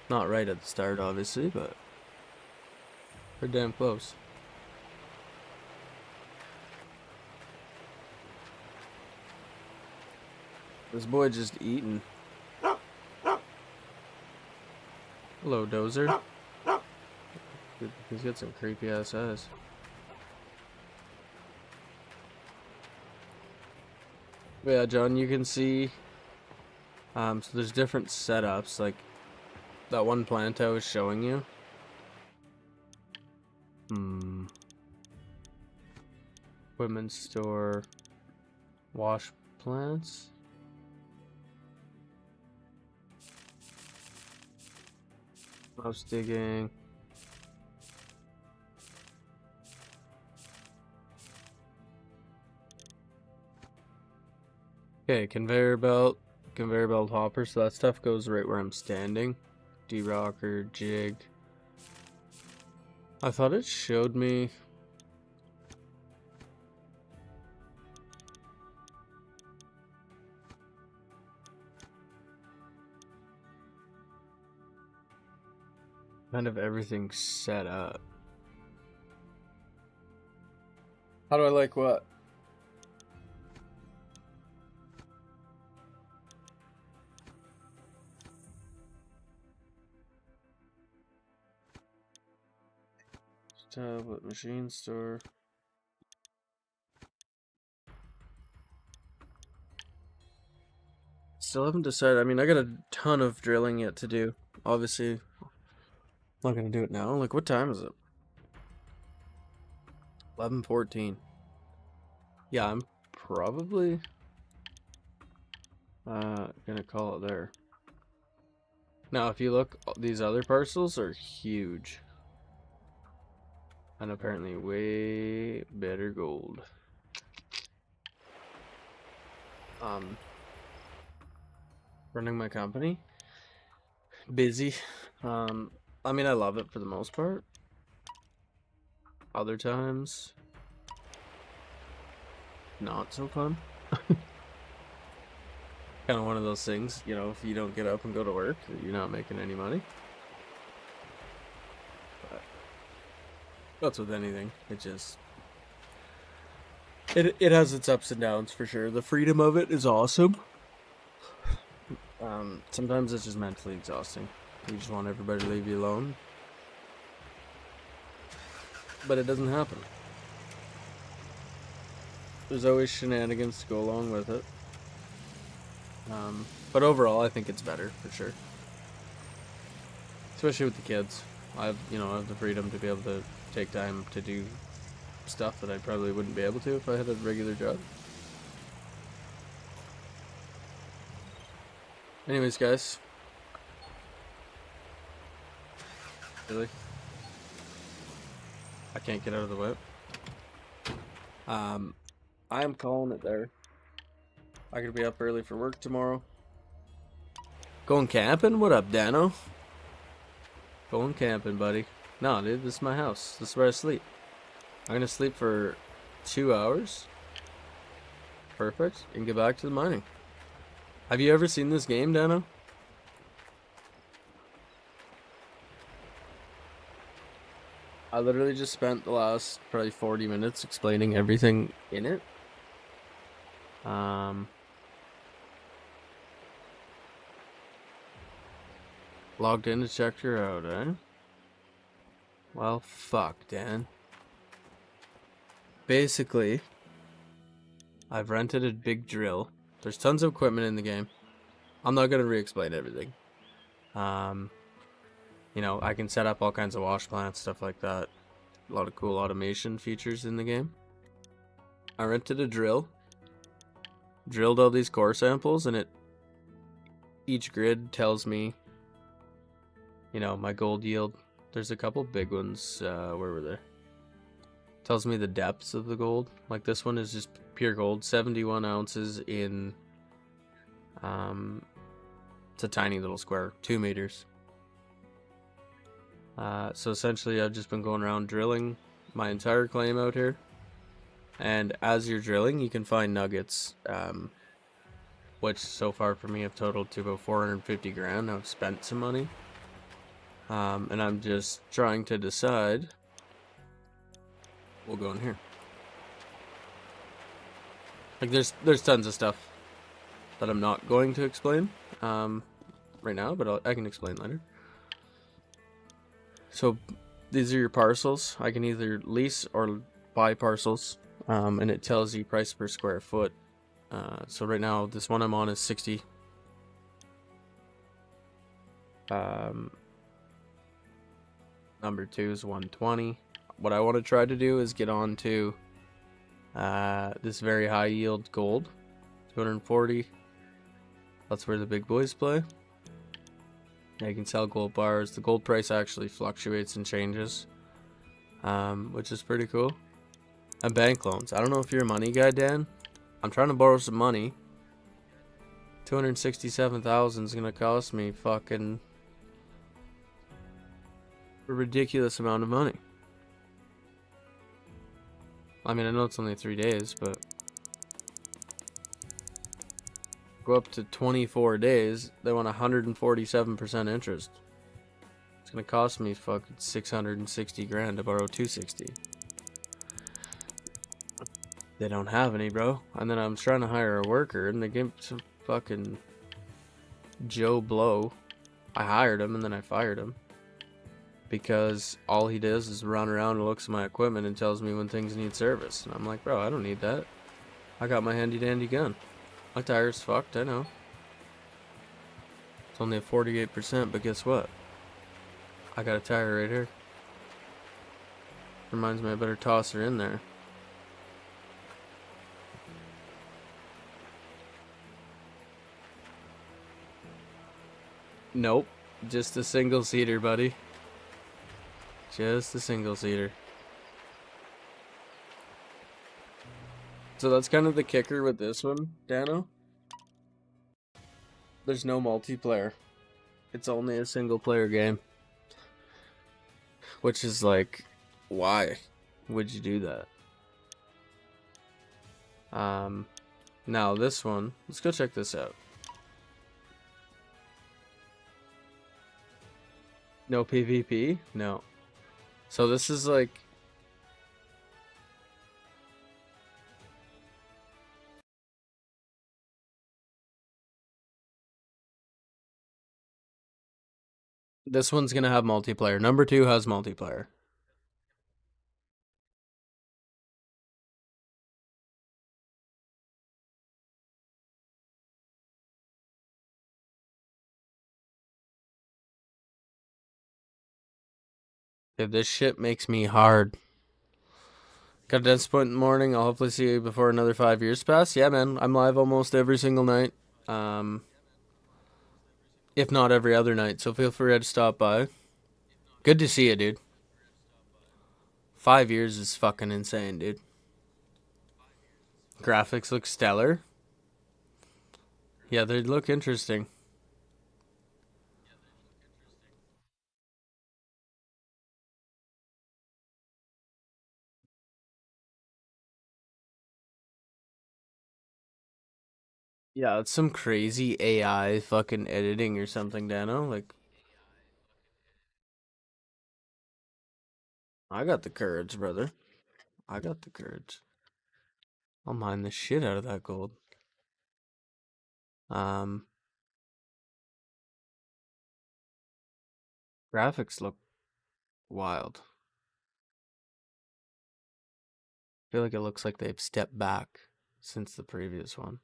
Not right at the start, obviously, but we're damn close. This boy just eating. Hello, Dozer. He's got some creepy ass eyes. But yeah, John, you can see. So there's different setups, like that one plant I was showing you. equipment store, wash plants. Mouse digging. Okay, conveyor belt hopper, so that stuff goes right where I'm standing. D-rocker, jig. I thought it showed me... kind of everything set up. How do I like what? Tablet, machine store. Still haven't decided. I mean, I got a ton of drilling yet to do. Obviously, I'm not gonna do it now. Like, what time is it? 11:14. Yeah, I'm probably gonna call it there. Now, if you look, these other parcels are huge. And apparently way better gold. Running my company. Busy. I mean, I love it for the most part. Other times, not so fun. Kind of one of those things, you know, if you don't get up and go to work, you're not making any money. But that's with anything. It just... It has its ups and downs for sure. The freedom of it is awesome. Sometimes it's just mentally exhausting. You just want everybody to leave you alone. But it doesn't happen. There's always shenanigans to go along with it. But overall, I think it's better for sure. Especially with the kids. I have the freedom to be able to take time to do stuff that I probably wouldn't be able to if I had a regular job. Anyways, guys. Really? I can't get out of the whip. I am calling it there. I could be up early for work tomorrow. Going camping? What up, Dano? Going camping, buddy. No, dude, this is my house. This is where I sleep. I'm gonna sleep for 2 hours. Perfect. And get back to the mining. Have you ever seen this game, Dano? I literally just spent the last probably 40 minutes explaining everything in it. Logged in to check her out, eh? Well, fuck, Dan. Basically, I've rented a big drill. There's tons of equipment in the game. I'm not gonna re-explain everything. You know, I can set up all kinds of wash plants, stuff like that. A lot of cool automation features in the game. I rented a drill. Drilled all these core samples, and each grid tells me, you know, my gold yield. There's a couple big ones. Where were they? Tells me the depths of the gold. Like this one is just pure gold, 71 ounces in. It's a tiny little square, 2 meters. So essentially, I've just been going around drilling my entire claim out here. And as you're drilling, you can find nuggets, which so far for me have totaled to about 450 grand. I've spent some money. And I'm just trying to decide. We'll go in here. Like there's tons of stuff that I'm not going to explain right now, but I can explain later. So these are your parcels. I can either lease or buy parcels, and it tells you price per square foot. So right now, this one I'm on is 60. Number 2 is 120. What I want to try to do is get on to This very high yield gold, 240. That's where the big boys play. Yeah, you can sell gold bars. The gold price actually fluctuates and changes, which is pretty cool. And bank loans. I don't know if you're a money guy, Dan. I'm trying to borrow some money. 267,000 is gonna cost me fucking a ridiculous amount of money. I mean, I know it's only 3 days, but go up to 24 days, they want 147% interest. It's gonna cost me fucking 660 grand to borrow 260. They don't have any, bro. And then I'm trying to hire a worker, and they give some fucking Joe Blow. I hired him, and then I fired him. Because all he does is run around and looks at my equipment and tells me when things need service. And I'm like, bro, I don't need that. I got my handy dandy gun. My tire's fucked, I know. It's only a 48%, but guess what? I got a tire right here. Reminds me I better toss her in there. Nope. Just a single seater, buddy. Just a single seater. So that's kind of the kicker with this one, Dano. There's no multiplayer. It's only a single player game. Which is like, why would you do that? Now this one, let's go check this out. No PvP? No. So this is like, this one's gonna have multiplayer. Number 2 has multiplayer. If this shit makes me hard. Got a dance point in the morning. I'll hopefully see you before another 5 years pass. Yeah, man. I'm live almost every single night. If not every other night. So feel free to stop by. Good to see you, dude. 5 years is fucking insane, dude. Graphics look stellar. Yeah, they look interesting. Yeah, it's some crazy AI fucking editing or something, Dano. Like, I got the courage, brother. I got the courage. I'll mine the shit out of that gold. Um, Graphics look wild. I feel like it looks like they've stepped back since the previous one.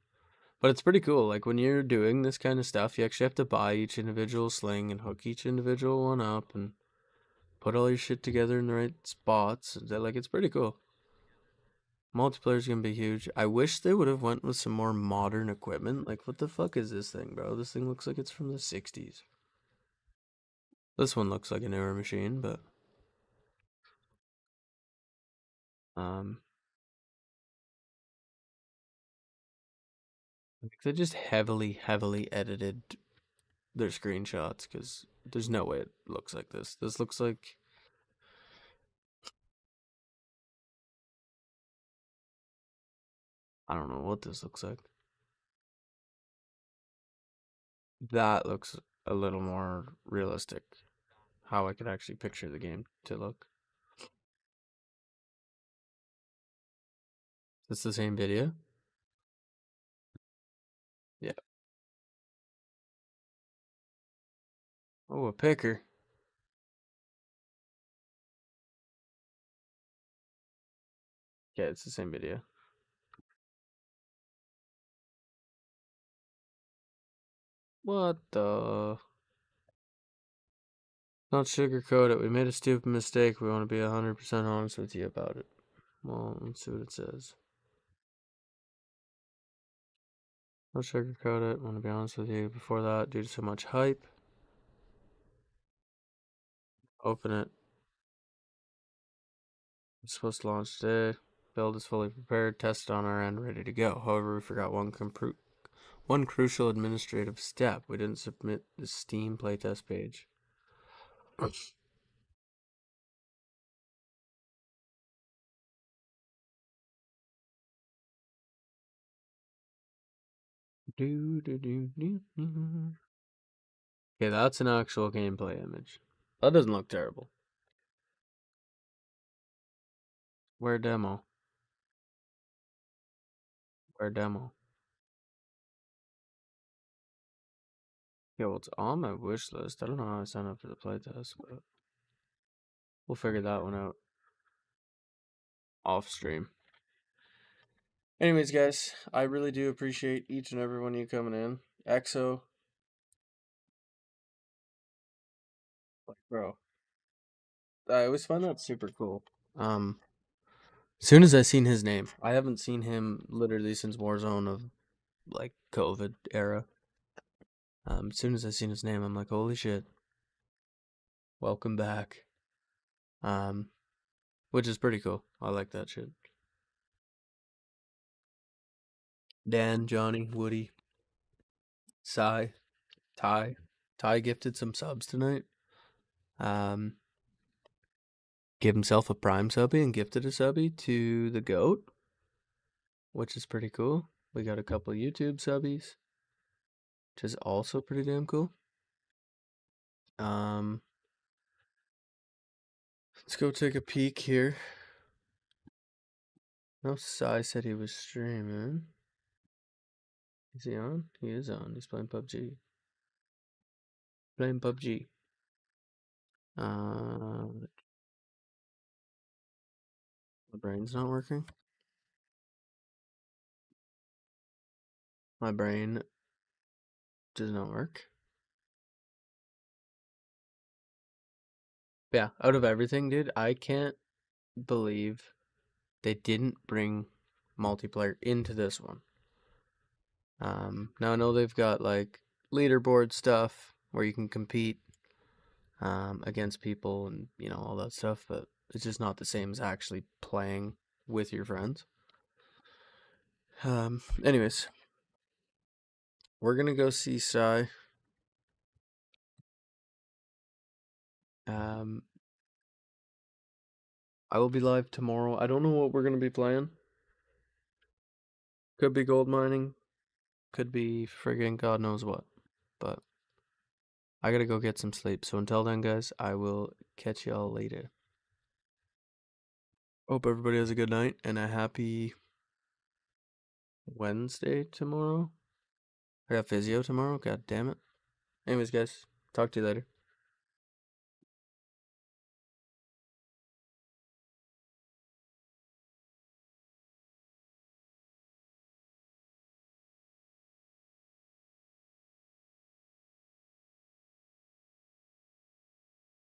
But it's pretty cool. Like, when you're doing this kind of stuff, you actually have to buy each individual sling and hook each individual one up and put all your shit together in the right spots. Like, it's pretty cool. Multiplayer's gonna be huge. I wish they would have went with some more modern equipment. Like, what the fuck is this thing, bro? This thing looks like it's from the 60s. This one looks like a newer machine, but um they just heavily edited their screenshots because there's no way it looks like this. This looks like, I don't know what this looks like. That looks a little more realistic. How I could actually picture the game to look. It's the same video? Yeah. Oh, a picker. Yeah, it's the same video. What the? Not sugarcoat it. We made a stupid mistake. We want to be 100% honest with you about it. Well, let's see what it says. No sugarcoat it. I want to be honest with you. Before that, due to so much hype. Open it. It's supposed to launch today. Build is fully prepared. Test on our end, ready to go. However, we forgot one crucial administrative step. We didn't submit the Steam playtest page. Okay, that's an actual gameplay image. That doesn't look terrible. Where demo? Where demo? Yeah, well, it's on my wish list. I don't know how I signed up for the playtest, but we'll figure that one out off stream. Anyways, guys, I really do appreciate each and every one of you coming in. EXO, like, bro, I always find that super cool. Soon as I seen his name, I haven't seen him literally since Warzone of like COVID era. As soon as I seen his name, I'm like, holy shit, welcome back. Which is pretty cool. I like that shit. Dan, Johnny, Woody, Sai, Ty. Ty gifted some subs tonight. Gave himself a Prime subby and gifted a subby to the GOAT, which is pretty cool. We got a couple YouTube subbies, which is also pretty damn cool. Let's go take a peek here. No, Sai said he was streaming. Is he on? He is on. He's playing PUBG. Playing PUBG. My brain's not working. My brain does not work. Yeah, out of everything, dude, I can't believe they didn't bring multiplayer into this one. Now I know they've got like leaderboard stuff where you can compete against people and all that stuff, but it's just not the same as actually playing with your friends. Anyways, we're gonna go see Sai. I will be live tomorrow. I don't know what we're gonna be playing. Could be gold mining, could be friggin' God knows what, but I gotta go get some sleep. So until then, guys, I will catch y'all later. Hope everybody has a good night and a happy Wednesday tomorrow. I got physio tomorrow. God damn it. Anyways, guys, talk to you later.